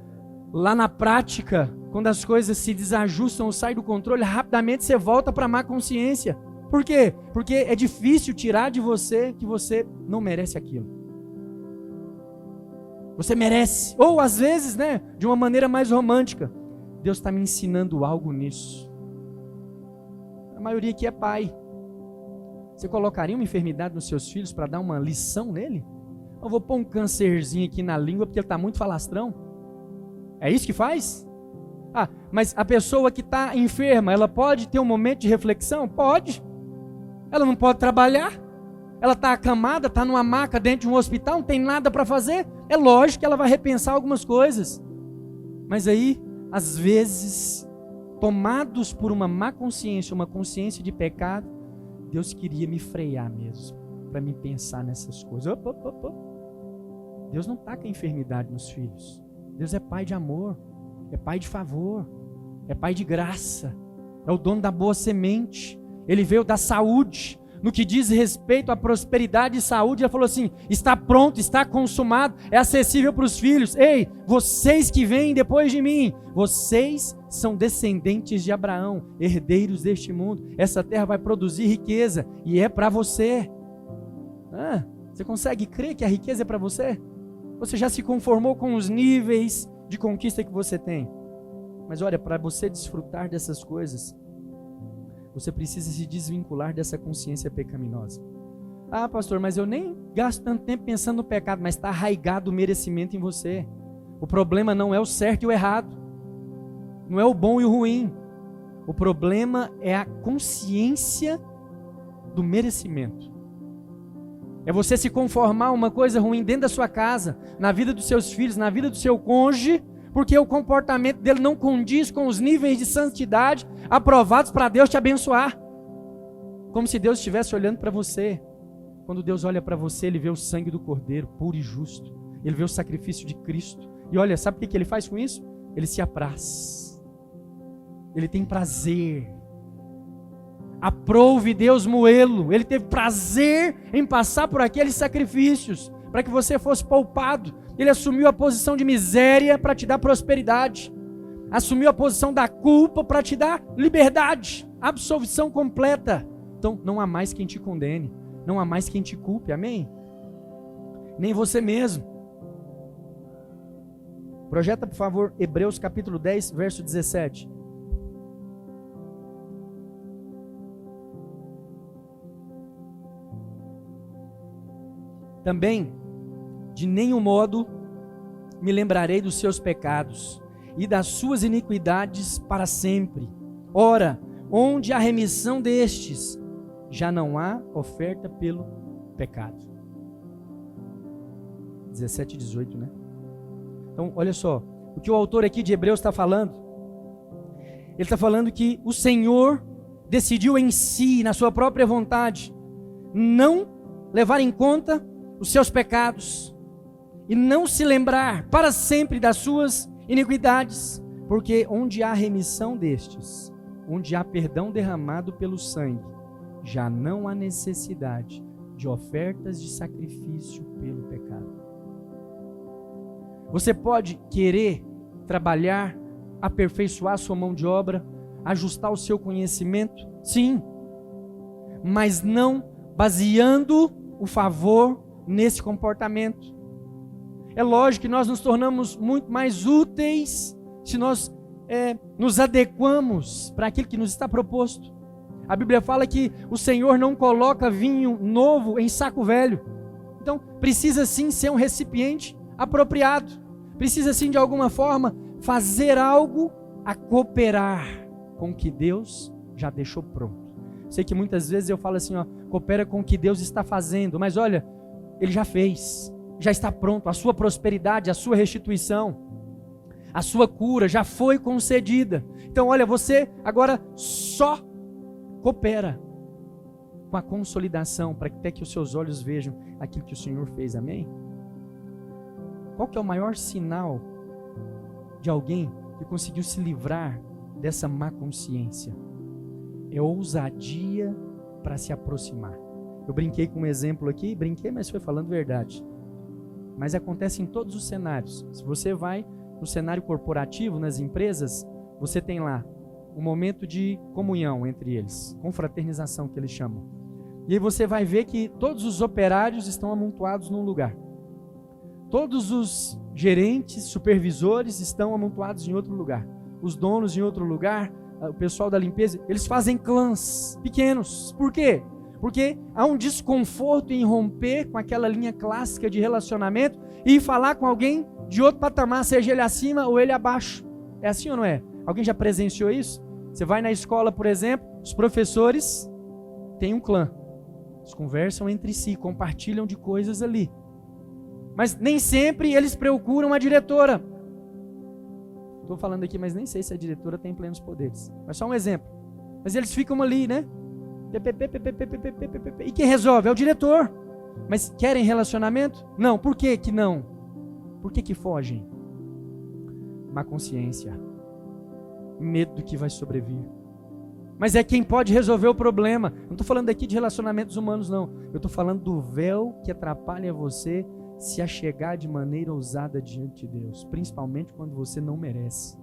lá na prática, quando as coisas se desajustam ou saem do controle, rapidamente você volta para a má consciência. Por quê? Porque é difícil tirar de você que você não merece aquilo. Você merece. Ou às vezes, de uma maneira mais romântica, Deus está me ensinando algo nisso. A maioria aqui é pai. Você colocaria uma enfermidade nos seus filhos para dar uma lição nele? Eu vou pôr um câncerzinho aqui na língua porque ele está muito falastrão? É isso que faz? Mas a pessoa que está enferma, ela pode ter um momento de reflexão? Pode. Ela não pode trabalhar? Ela está acamada, está numa maca dentro de um hospital, não tem nada para fazer? É lógico que ela vai repensar algumas coisas. Mas aí, às vezes, tomados por uma má consciência, uma consciência de pecado, Deus queria me frear mesmo, para me pensar nessas coisas. Deus não está com a enfermidade nos filhos. Deus é pai de amor, é pai de favor, é pai de graça, é o dono da boa semente. Ele veio da saúde. No que diz respeito à prosperidade e saúde, ele falou assim: está pronto, está consumado, é acessível para os filhos. Ei, vocês que vêm depois de mim, vocês são descendentes de Abraão, herdeiros deste mundo. Essa terra vai produzir riqueza e é para você. Você consegue crer que a riqueza é para você? Você já se conformou com os níveis de conquista que você tem? Mas olha, para você desfrutar dessas coisas, você precisa se desvincular dessa consciência pecaminosa. Pastor, mas eu nem gasto tanto tempo pensando no pecado, mas está arraigado o merecimento em você. O problema não é o certo e o errado, não é o bom e o ruim. O problema é a consciência do merecimento. É você se conformar a uma coisa ruim dentro da sua casa, na vida dos seus filhos, na vida do seu cônjuge, porque o comportamento dele não condiz com os níveis de santidade aprovados para Deus te abençoar. Como se Deus estivesse olhando para você. Quando Deus olha para você, Ele vê o sangue do Cordeiro, puro e justo. Ele vê o sacrifício de Cristo. E olha, sabe o que Ele faz com isso? Ele se apraz. Ele tem prazer. Aprove Deus moê-lo. Ele teve prazer em passar por aqueles sacrifícios, para que você fosse poupado. Ele assumiu a posição de miséria para te dar prosperidade. Assumiu a posição da culpa para te dar liberdade, absolvição completa. Então não há mais quem te condene, não há mais quem te culpe, amém? Nem você mesmo. Projeta, por favor, Hebreus capítulo 10, verso 17. Também, de nenhum modo me lembrarei dos seus pecados e das suas iniquidades para sempre. Ora, onde há remissão destes, já não há oferta pelo pecado. 17 e 18, né? Então, olha só, o que o autor aqui de Hebreus está falando. Ele está falando que o Senhor decidiu em si, na sua própria vontade, não levar em conta os seus pecados, e não se lembrar para sempre das suas iniquidades, porque onde há remissão destes, onde há perdão derramado pelo sangue, já não há necessidade de ofertas de sacrifício pelo pecado. Você pode querer trabalhar, aperfeiçoar sua mão de obra, ajustar o seu conhecimento? Sim, mas não baseando o favor nesse comportamento. É lógico que nós nos tornamos muito mais úteis se nós nos adequamos para aquilo que nos está proposto. A Bíblia fala que o Senhor não coloca vinho novo em saco velho. Então precisa sim ser um recipiente apropriado. Precisa sim de alguma forma fazer algo a cooperar com o que Deus já deixou pronto. Sei que muitas vezes eu falo assim, coopera com o que Deus está fazendo, mas olha, Ele já fez. Já está pronto, a sua prosperidade, a sua restituição, a sua cura já foi concedida. Então olha, você agora só coopera com a consolidação, para até que os seus olhos vejam aquilo que o Senhor fez, amém? Qual que é o maior sinal de alguém que conseguiu se livrar dessa má consciência? É ousadia para se aproximar. Eu brinquei com um exemplo aqui, mas foi falando verdade. Mas acontece em todos os cenários. Se você vai no cenário corporativo, nas empresas, você tem lá um momento de comunhão entre eles, confraternização que eles chamam. E aí você vai ver que todos os operários estão amontoados num lugar. Todos os gerentes, supervisores estão amontoados em outro lugar. Os donos em outro lugar, o pessoal da limpeza, eles fazem clãs pequenos. Por quê? Porque há um desconforto em romper com aquela linha clássica de relacionamento e falar com alguém de outro patamar, seja ele acima ou ele abaixo. É assim ou não é? Alguém já presenciou isso? Você vai na escola, por exemplo, os professores têm um clã. Eles conversam entre si, compartilham de coisas ali. Mas nem sempre eles procuram a diretora. Estou falando aqui, mas nem sei se a diretora tem plenos poderes. Mas só um exemplo. Mas eles ficam ali, né? E quem resolve? É o diretor. Mas querem relacionamento? Não. Por que que não? Por que que fogem? Má consciência. Medo do que vai sobrevir. Mas é quem pode resolver o problema. Não estou falando aqui de relacionamentos humanos, não. Eu estou falando do véu que atrapalha você se achegar de maneira ousada diante de Deus. Principalmente quando você não merece.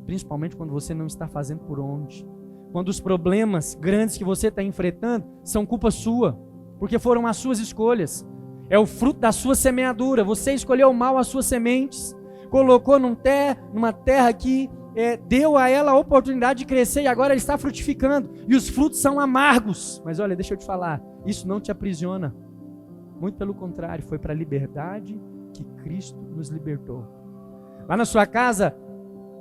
Principalmente quando você não está fazendo por onde. Quando os problemas grandes que você está enfrentando são culpa sua. Porque foram as suas escolhas. É o fruto da sua semeadura. Você escolheu mal as suas sementes. Colocou numa terra que deu a ela a oportunidade de crescer e agora ela está frutificando. E os frutos são amargos. Mas olha, deixa eu te falar. Isso não te aprisiona. Muito pelo contrário, foi para a liberdade que Cristo nos libertou. Lá na sua casa,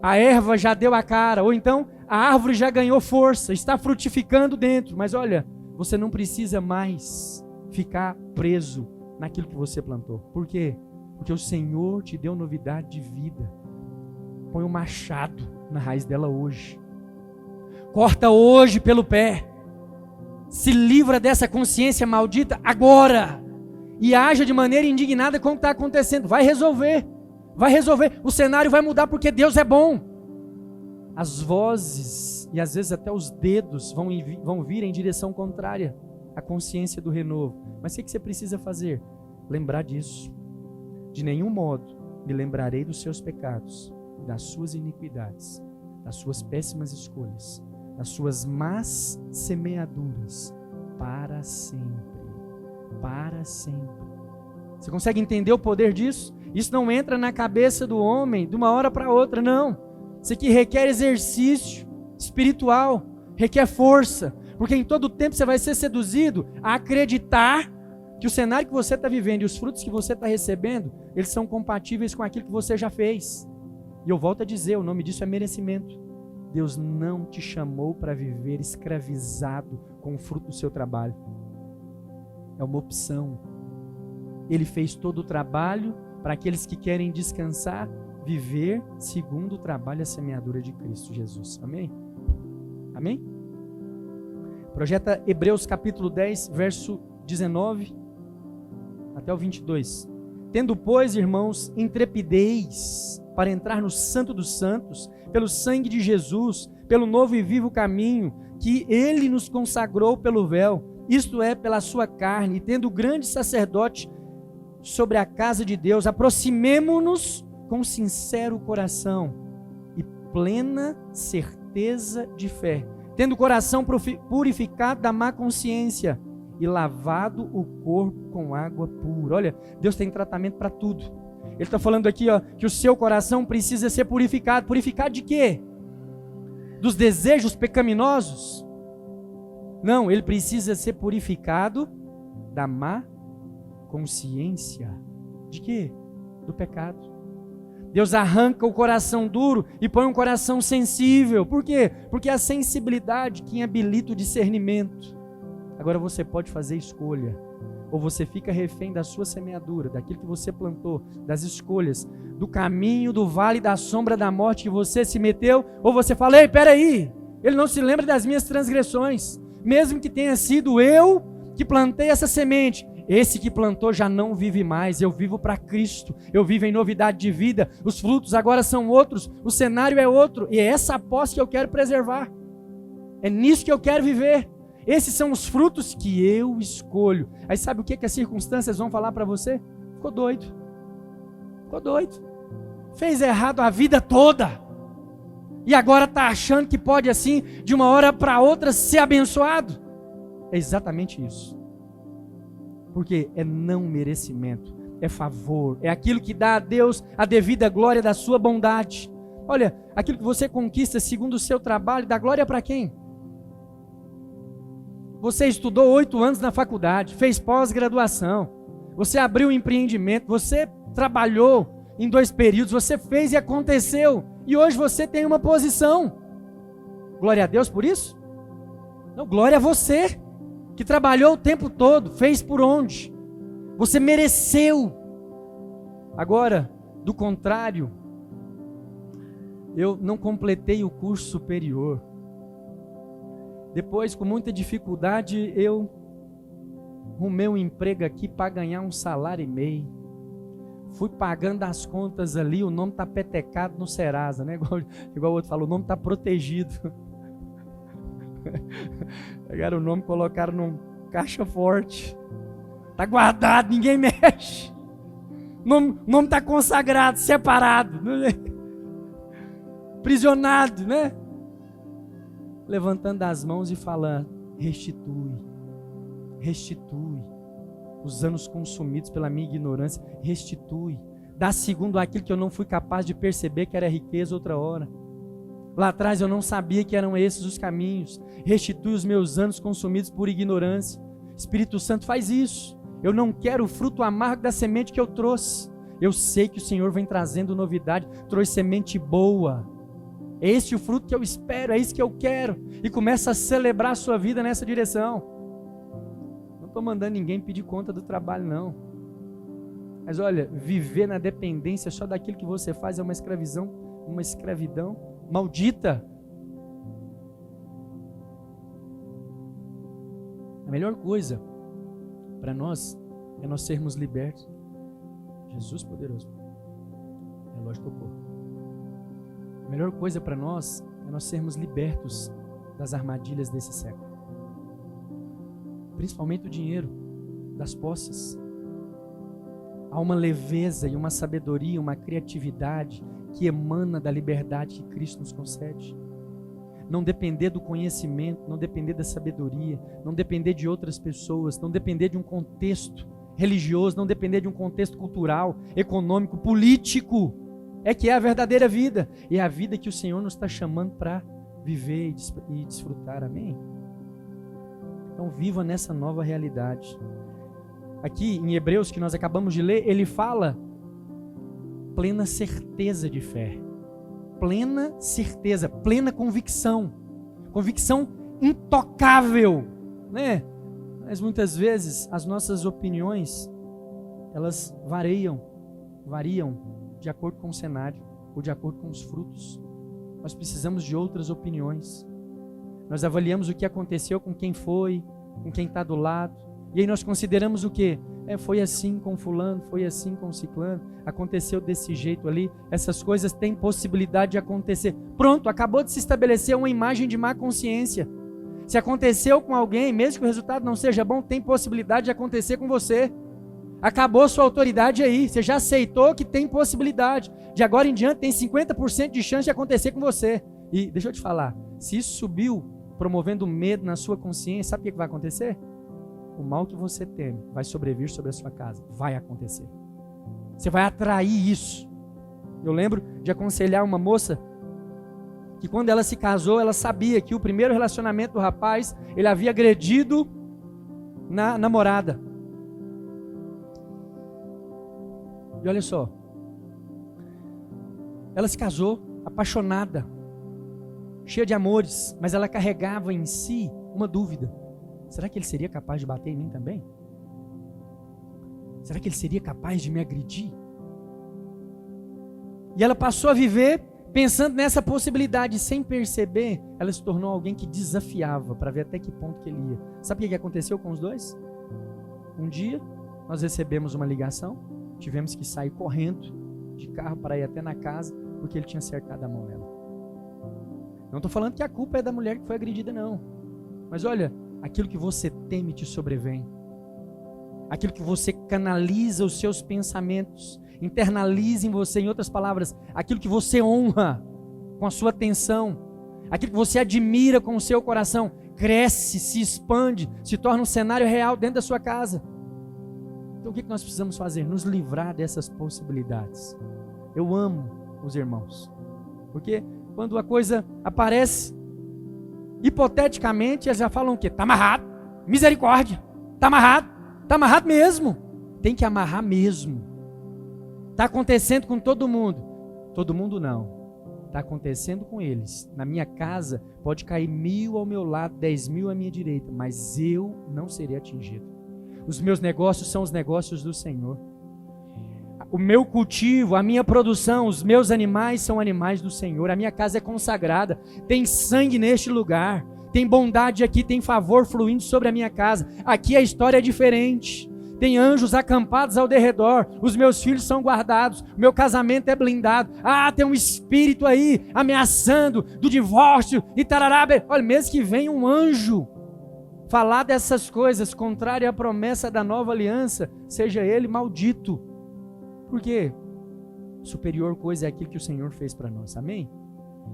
a erva já deu a cara. Ou então, a árvore já ganhou força. Está frutificando dentro. Mas olha, você não precisa mais ficar preso naquilo que você plantou. Por quê? Porque o Senhor te deu novidade de vida. Põe um machado na raiz dela hoje. Corta hoje pelo pé. Se livra dessa consciência maldita agora. E haja de maneira indignada com o que está acontecendo. Vai resolver. Vai resolver. O cenário vai mudar porque Deus é bom. As vozes e às vezes até os dedos vão vir em direção contrária à consciência do renovo. Mas o que você precisa fazer? Lembrar disso. De nenhum modo me lembrarei dos seus pecados, das suas iniquidades, das suas péssimas escolhas, das suas más semeaduras, para sempre. Para sempre. Você consegue entender o poder disso? Isso não entra na cabeça do homem de uma hora para outra, não. Isso aqui requer exercício espiritual, requer força, porque em todo tempo você vai ser seduzido a acreditar que o cenário que você está vivendo e os frutos que você está recebendo, eles são compatíveis com aquilo que você já fez. E eu volto a dizer, o nome disso é merecimento. Deus não te chamou para viver escravizado com o fruto do seu trabalho. É uma opção. Ele fez todo o trabalho para aqueles que querem descansar, viver segundo o trabalho e a semeadura de Cristo Jesus. Amém? Amém? Projeta Hebreus capítulo 10, verso 19 até o 22. Tendo, pois, irmãos, intrepidez para entrar no Santo dos Santos, pelo sangue de Jesus, pelo novo e vivo caminho que Ele nos consagrou pelo véu, isto é, pela sua carne, e tendo grande sacerdote sobre a casa de Deus, aproximemo-nos com sincero coração e plena certeza de fé, tendo o coração purificado da má consciência e lavado o corpo com água pura. Olha, Deus tem tratamento para tudo. Ele está falando aqui, que o seu coração precisa ser purificado. Purificado de quê? Dos desejos pecaminosos? Não, ele precisa ser purificado da má consciência. De quê? Do pecado. Deus arranca o coração duro e põe um coração sensível. Por quê? Porque a sensibilidade que habilita o discernimento. Agora você pode fazer escolha. Ou você fica refém da sua semeadura, daquilo que você plantou, das escolhas, do caminho, do vale da sombra da morte que você se meteu. Ou você fala, ei, peraí, ele não se lembra das minhas transgressões. Mesmo que tenha sido eu que plantei essa semente, esse que plantou já não vive mais. Eu vivo para Cristo, eu vivo em novidade de vida. Os frutos agora são outros, o cenário é outro. E é essa posse que eu quero preservar. É nisso que eu quero viver. Esses são os frutos que eu escolho. Aí sabe o que as circunstâncias vão falar para você? Ficou doido. Ficou doido. fez errado a vida toda. E agora está achando que pode assim, de uma hora para outra, ser abençoado. É exatamente isso. Porque é não merecimento, é favor, é aquilo que dá a Deus a devida glória da sua bondade. Olha, aquilo que você conquista segundo o seu trabalho, dá glória para quem? Você estudou 8 anos na faculdade, fez pós-graduação, você abriu um empreendimento, você trabalhou em 2 períodos, você fez e aconteceu, e hoje você tem uma posição. Glória a Deus por isso? Não, glória a você, que trabalhou o tempo todo, fez por onde? Você mereceu. Agora, do contrário, eu não completei o curso superior. Depois, com muita dificuldade, eu arrumei um emprego aqui para ganhar um salário e meio. Fui pagando as contas ali, o nome está petecado no Serasa, né? Igual o outro falou, o nome está protegido. Pegaram o nome, colocaram num caixa forte. Está guardado, ninguém mexe. O nome está consagrado, separado. Prisionado, né? Levantando as mãos e falando, restitui, restitui, os anos consumidos pela minha ignorância, restitui, dá segundo aquilo que eu não fui capaz de perceber que era riqueza outra hora, lá atrás eu não sabia que eram esses os caminhos, restitui os meus anos consumidos por ignorância. Espírito Santo faz isso. Eu não quero o fruto amargo da semente que eu trouxe, eu sei que o Senhor vem trazendo novidade, trouxe semente boa. É esse o fruto que eu espero, é isso que eu quero. E começa a celebrar a sua vida nessa direção. Não estou mandando ninguém pedir conta do trabalho, não. Mas olha, viver na dependência só daquilo que você faz é uma escravidão maldita. A melhor coisa para nós é nós sermos libertos. Jesus poderoso. Relógio tocou. A melhor coisa para nós é nós sermos libertos das armadilhas desse século. Principalmente o dinheiro, das posses. Há uma leveza e uma sabedoria, uma criatividade que emana da liberdade que Cristo nos concede. Não depender do conhecimento, não depender da sabedoria, não depender de outras pessoas, não depender de um contexto religioso, não depender de um contexto cultural, econômico, político. É que é a verdadeira vida. E é a vida que o Senhor nos está chamando para viver e desfrutar. Amém? Então viva nessa nova realidade. Aqui em Hebreus, que nós acabamos de ler, ele fala plena certeza de fé. Plena certeza, plena convicção. Convicção intocável, né? Mas muitas vezes as nossas opiniões, elas variam de acordo com o cenário ou de acordo com os frutos. Nós precisamos de outras opiniões. Nós avaliamos o que aconteceu com quem foi, com quem está do lado, e aí nós consideramos o quê? Foi assim com fulano, foi assim com ciclano, aconteceu desse jeito ali, essas coisas têm possibilidade de acontecer. Pronto, acabou de se estabelecer uma imagem de má consciência. Se aconteceu com alguém, mesmo que o resultado não seja bom, tem possibilidade de acontecer com você. Acabou sua autoridade aí, você já aceitou que tem possibilidade. De agora em diante tem 50% de chance de acontecer com você. E deixa eu te falar, se isso subiu, promovendo medo na sua consciência, sabe o que vai acontecer? O mal que você teme vai sobrevir sobre a sua casa, vai acontecer. Você vai atrair isso. Eu lembro de aconselhar uma moça que quando ela se casou, ela sabia que o primeiro relacionamento do rapaz, ele havia agredido na namorada. E olha só, ela se casou apaixonada, cheia de amores, mas ela carregava em si uma dúvida. Será que ele seria capaz de bater em mim também? Será que ele seria capaz de me agredir? E ela passou a viver pensando nessa possibilidade, sem perceber, ela se tornou alguém que desafiava para ver até que ponto que ele ia. Sabe o que aconteceu com os dois? Um dia, nós recebemos uma ligação, tivemos que sair correndo de carro para ir até na casa, porque ele tinha acertado a mão nela. Não estou falando que a culpa é da mulher que foi agredida, não. Mas olha, aquilo que você teme te sobrevém. Aquilo que você canaliza os seus pensamentos, internalize em você, em outras palavras, aquilo que você honra com a sua atenção, aquilo que você admira com o seu coração, cresce, se expande, se torna um cenário real dentro da sua casa. Então o que nós precisamos fazer? Nos livrar dessas possibilidades. Eu amo os irmãos, porque quando a coisa aparece, hipoteticamente, eles já falam o quê? Está amarrado, misericórdia, está amarrado mesmo, tem que amarrar mesmo. Está acontecendo com todo mundo não, está acontecendo com eles. Na minha casa pode cair 1000 ao meu lado, 10.000 à minha direita, mas eu não serei atingido. Os meus negócios são os negócios do Senhor. O meu cultivo, a minha produção, os meus animais são animais do Senhor. A minha casa é consagrada, tem sangue neste lugar, tem bondade aqui, tem favor fluindo sobre a minha casa. Aqui a história é diferente. Tem anjos acampados ao derredor, os meus filhos são guardados, o meu casamento é blindado. Tem um espírito aí ameaçando do divórcio e tarará. Olha, mesmo que venha um anjo falar dessas coisas contrárias à promessa da nova aliança, seja ele maldito. Por quê? Superior coisa é aquilo que o Senhor fez para nós, amém?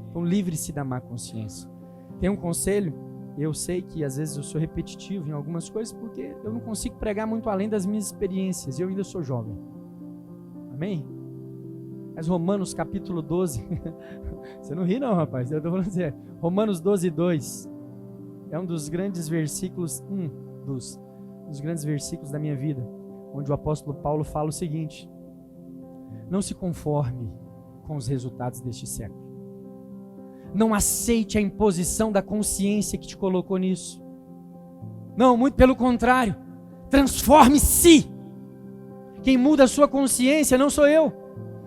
Então livre-se da má consciência. Tem um conselho, eu sei que às vezes eu sou repetitivo em algumas coisas, porque eu não consigo pregar muito além das minhas experiências, eu ainda sou jovem, amém? Mas Romanos capítulo 12, você não ri não, rapaz, eu estou falando assim, Romanos 12:2, é um dos grandes versículos, dos grandes versículos da minha vida, onde o apóstolo Paulo fala o seguinte: não se conforme com os resultados deste século. Não aceite a imposição da consciência que te colocou nisso. Não, muito pelo contrário. Transforme-se. Quem muda a sua consciência não sou eu.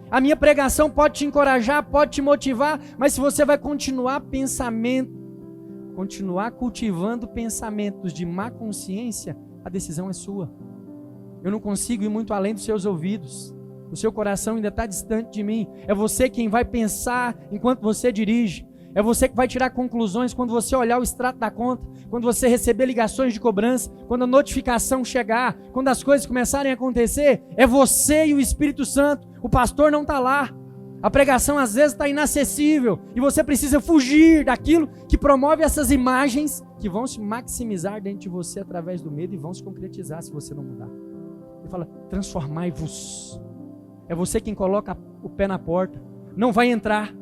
A minha pregação pode te encorajar, pode te motivar, mas se você vai continuar cultivando pensamentos de má consciência, a decisão é sua. Eu não consigo ir muito além dos seus ouvidos. O seu coração ainda está distante de mim. É você quem vai pensar enquanto você dirige. É você que vai tirar conclusões quando você olhar o extrato da conta, quando você receber ligações de cobrança, quando a notificação chegar, quando as coisas começarem a acontecer. É você e o Espírito Santo. O pastor não está lá. A pregação às vezes está inacessível e você precisa fugir daquilo que promove essas imagens que vão se maximizar dentro de você através do medo e vão se concretizar se você não mudar. Ele fala: transformai-vos. É você quem coloca o pé na porta. Não vai entrar.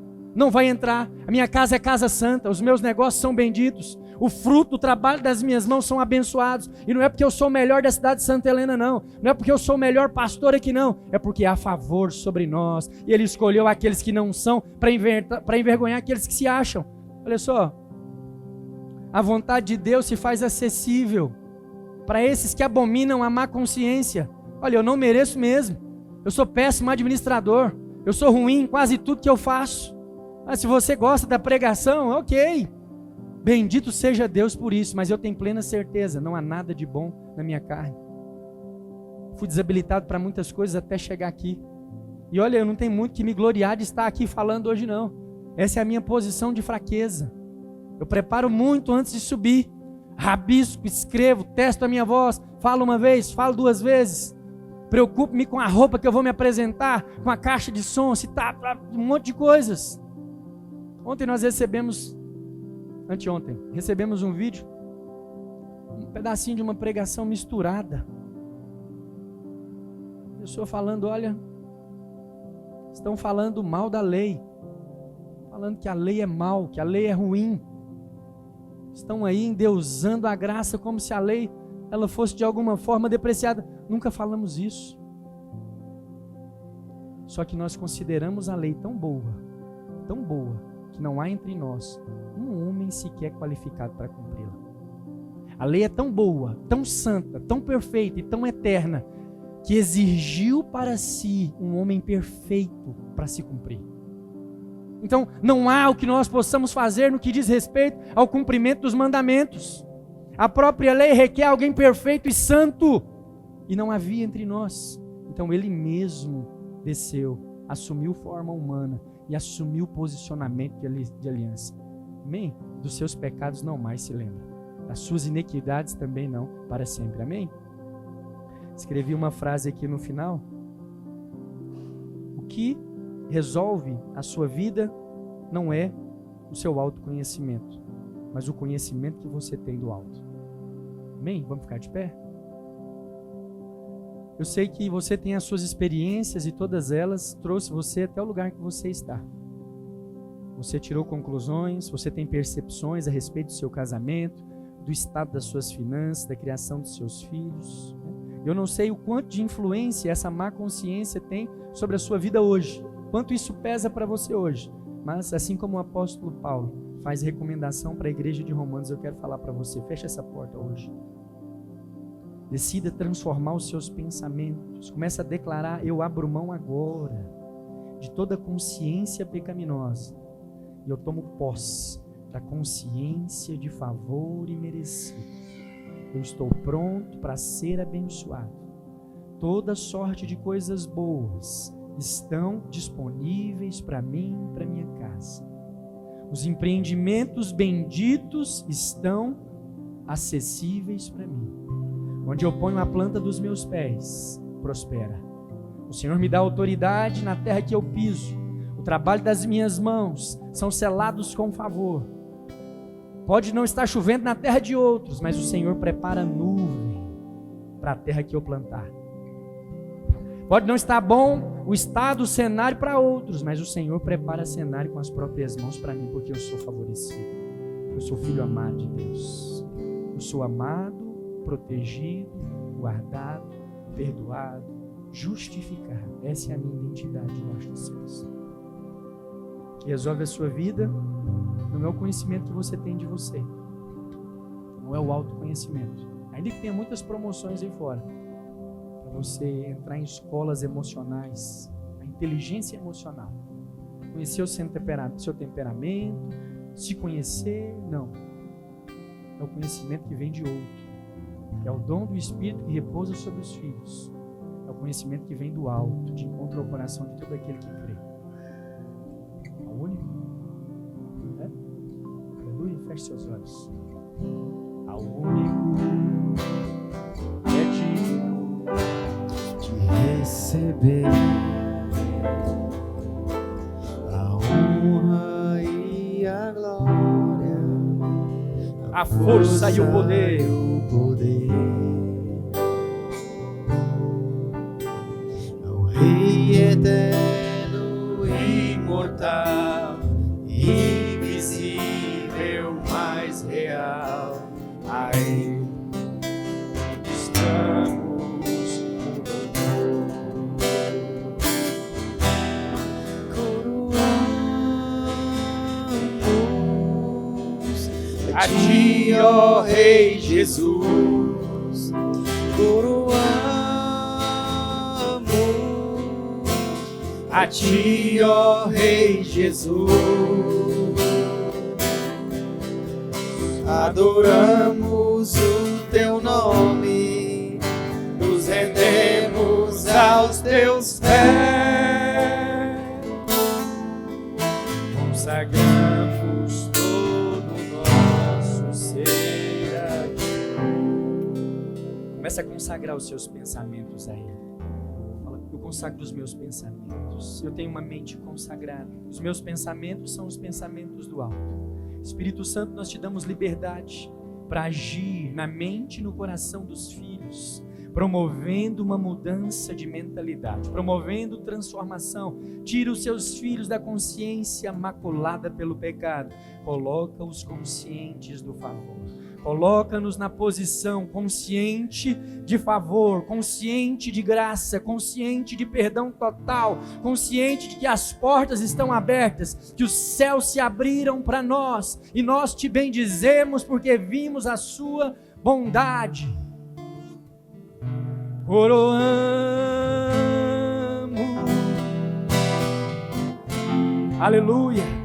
A minha casa é casa santa. Os meus negócios são benditos. O fruto do trabalho das minhas mãos são abençoados. E não é porque eu sou o melhor da cidade de Santa Helena, não. Não é porque eu sou o melhor pastor aqui, não. É porque há favor sobre nós. E Ele escolheu aqueles que não são para envergonhar aqueles que se acham. Olha só. A vontade de Deus se faz acessível para esses que abominam a má consciência. Olha, eu não mereço mesmo. Eu sou péssimo administrador. Eu sou ruim em quase tudo que eu faço. Mas se você gosta da pregação, ok. Bendito seja Deus por isso. Mas eu tenho plena certeza, não há nada de bom na minha carne. Fui desabilitado para muitas coisas até chegar aqui. E olha, eu não tenho muito que me gloriar de estar aqui falando hoje não. Essa é a minha posição de fraqueza. Eu preparo muito antes de subir. Rabisco, escrevo, testo a minha voz. Falo uma vez, falo 2 vezes. Preocupo-me com a roupa que eu vou me apresentar, com a caixa de som, se tá, um monte de coisas. Ontem nós anteontem, recebemos um vídeo, um pedacinho de uma pregação misturada. A pessoa falando, olha, estão falando mal da lei, falando que a lei é mal, que a lei é ruim. Estão aí endeusando a graça como se a lei ela fosse de alguma forma depreciada. Nunca falamos isso. Só que nós consideramos a lei tão boa, que não há entre nós um homem sequer qualificado para cumpri-la. A lei é tão boa, tão santa, tão perfeita e tão eterna, que exigiu para si um homem perfeito para se cumprir. Então, não há o que nós possamos fazer no que diz respeito ao cumprimento dos mandamentos. A própria lei requer alguém perfeito e santo, e não havia entre nós. Então Ele mesmo desceu, assumiu forma humana e assumiu posicionamento de aliança. Amém? Dos seus pecados não mais se lembra, das suas iniquidades também não, para sempre. Amém? Escrevi uma frase aqui no final. que resolve a sua vida não é o seu autoconhecimento, mas o conhecimento que você tem do alto. Amém? Vamos ficar de pé? Eu sei que você tem as suas experiências e todas elas trouxe você até o lugar que você está. Você tirou conclusões, você tem percepções a respeito do seu casamento, do estado das suas finanças, da criação dos seus filhos. Eu não sei o quanto de influência essa má consciência tem sobre a sua vida hoje, quanto isso pesa para você hoje. Mas assim como o apóstolo Paulo faz recomendação para a igreja de Romanos, eu quero falar para você, feche essa porta hoje. Decida transformar os seus pensamentos. Comece a declarar: eu abro mão agora de toda consciência pecaminosa e eu tomo posse da consciência de favor e merecido. Eu estou pronto para ser abençoado. Toda sorte de coisas boas estão disponíveis para mim e para minha casa. Os empreendimentos benditos estão acessíveis para mim. Onde eu ponho a planta dos meus pés, prospera. O Senhor me dá autoridade na terra que eu piso. O trabalho das minhas mãos são selados com favor. Pode não estar chovendo na terra de outros, mas o Senhor prepara nuvem para a terra que eu plantar. Pode não estar bom o estado, o cenário para outros, mas o Senhor prepara cenário com as próprias mãos para mim, porque eu sou favorecido. Eu sou filho amado de Deus. Eu sou amado, protegido, guardado, perdoado, justificado. Essa é a minha identidade debaixo dos céus. Que resolve a sua vida não é o conhecimento que você tem de você, não é o autoconhecimento, ainda que tenha muitas promoções aí fora, para você entrar em escolas emocionais, a inteligência emocional, conhecer o seu temperamento, se conhecer, não, é o conhecimento que vem de outro, é o dom do Espírito que repousa sobre os filhos, é o conhecimento que vem do alto, de encontro ao coração de todo aquele que crê. É o único. Aleluia, feche seus olhos. Ao único é digno de receber a honra e a glória, a força e o poder. Ao Rei eterno e imortal, invisível, mais real, a Ele estamos coroamos a Ti, ó Rei Jesus, coroamos a Ti, ó Rei Jesus. Adoramos o Teu nome, nos rendemos aos Teus pés, consagramos todo o nosso ser a Ti. Comece a consagrar os seus pensamentos a Ele. Fala: eu consagro os meus pensamentos, eu tenho uma mente consagrada, os meus pensamentos são os pensamentos do alto. Espírito Santo, nós te damos liberdade para agir na mente e no coração dos filhos, promovendo uma mudança de mentalidade, promovendo transformação. Tira os seus filhos da consciência maculada pelo pecado, coloca-os conscientes do favor. Coloca-nos na posição consciente de favor, consciente de graça, consciente de perdão total, consciente de que as portas estão abertas, que os céus se abriram para nós e nós te bendizemos porque vimos a sua bondade. Coroamos Aleluia.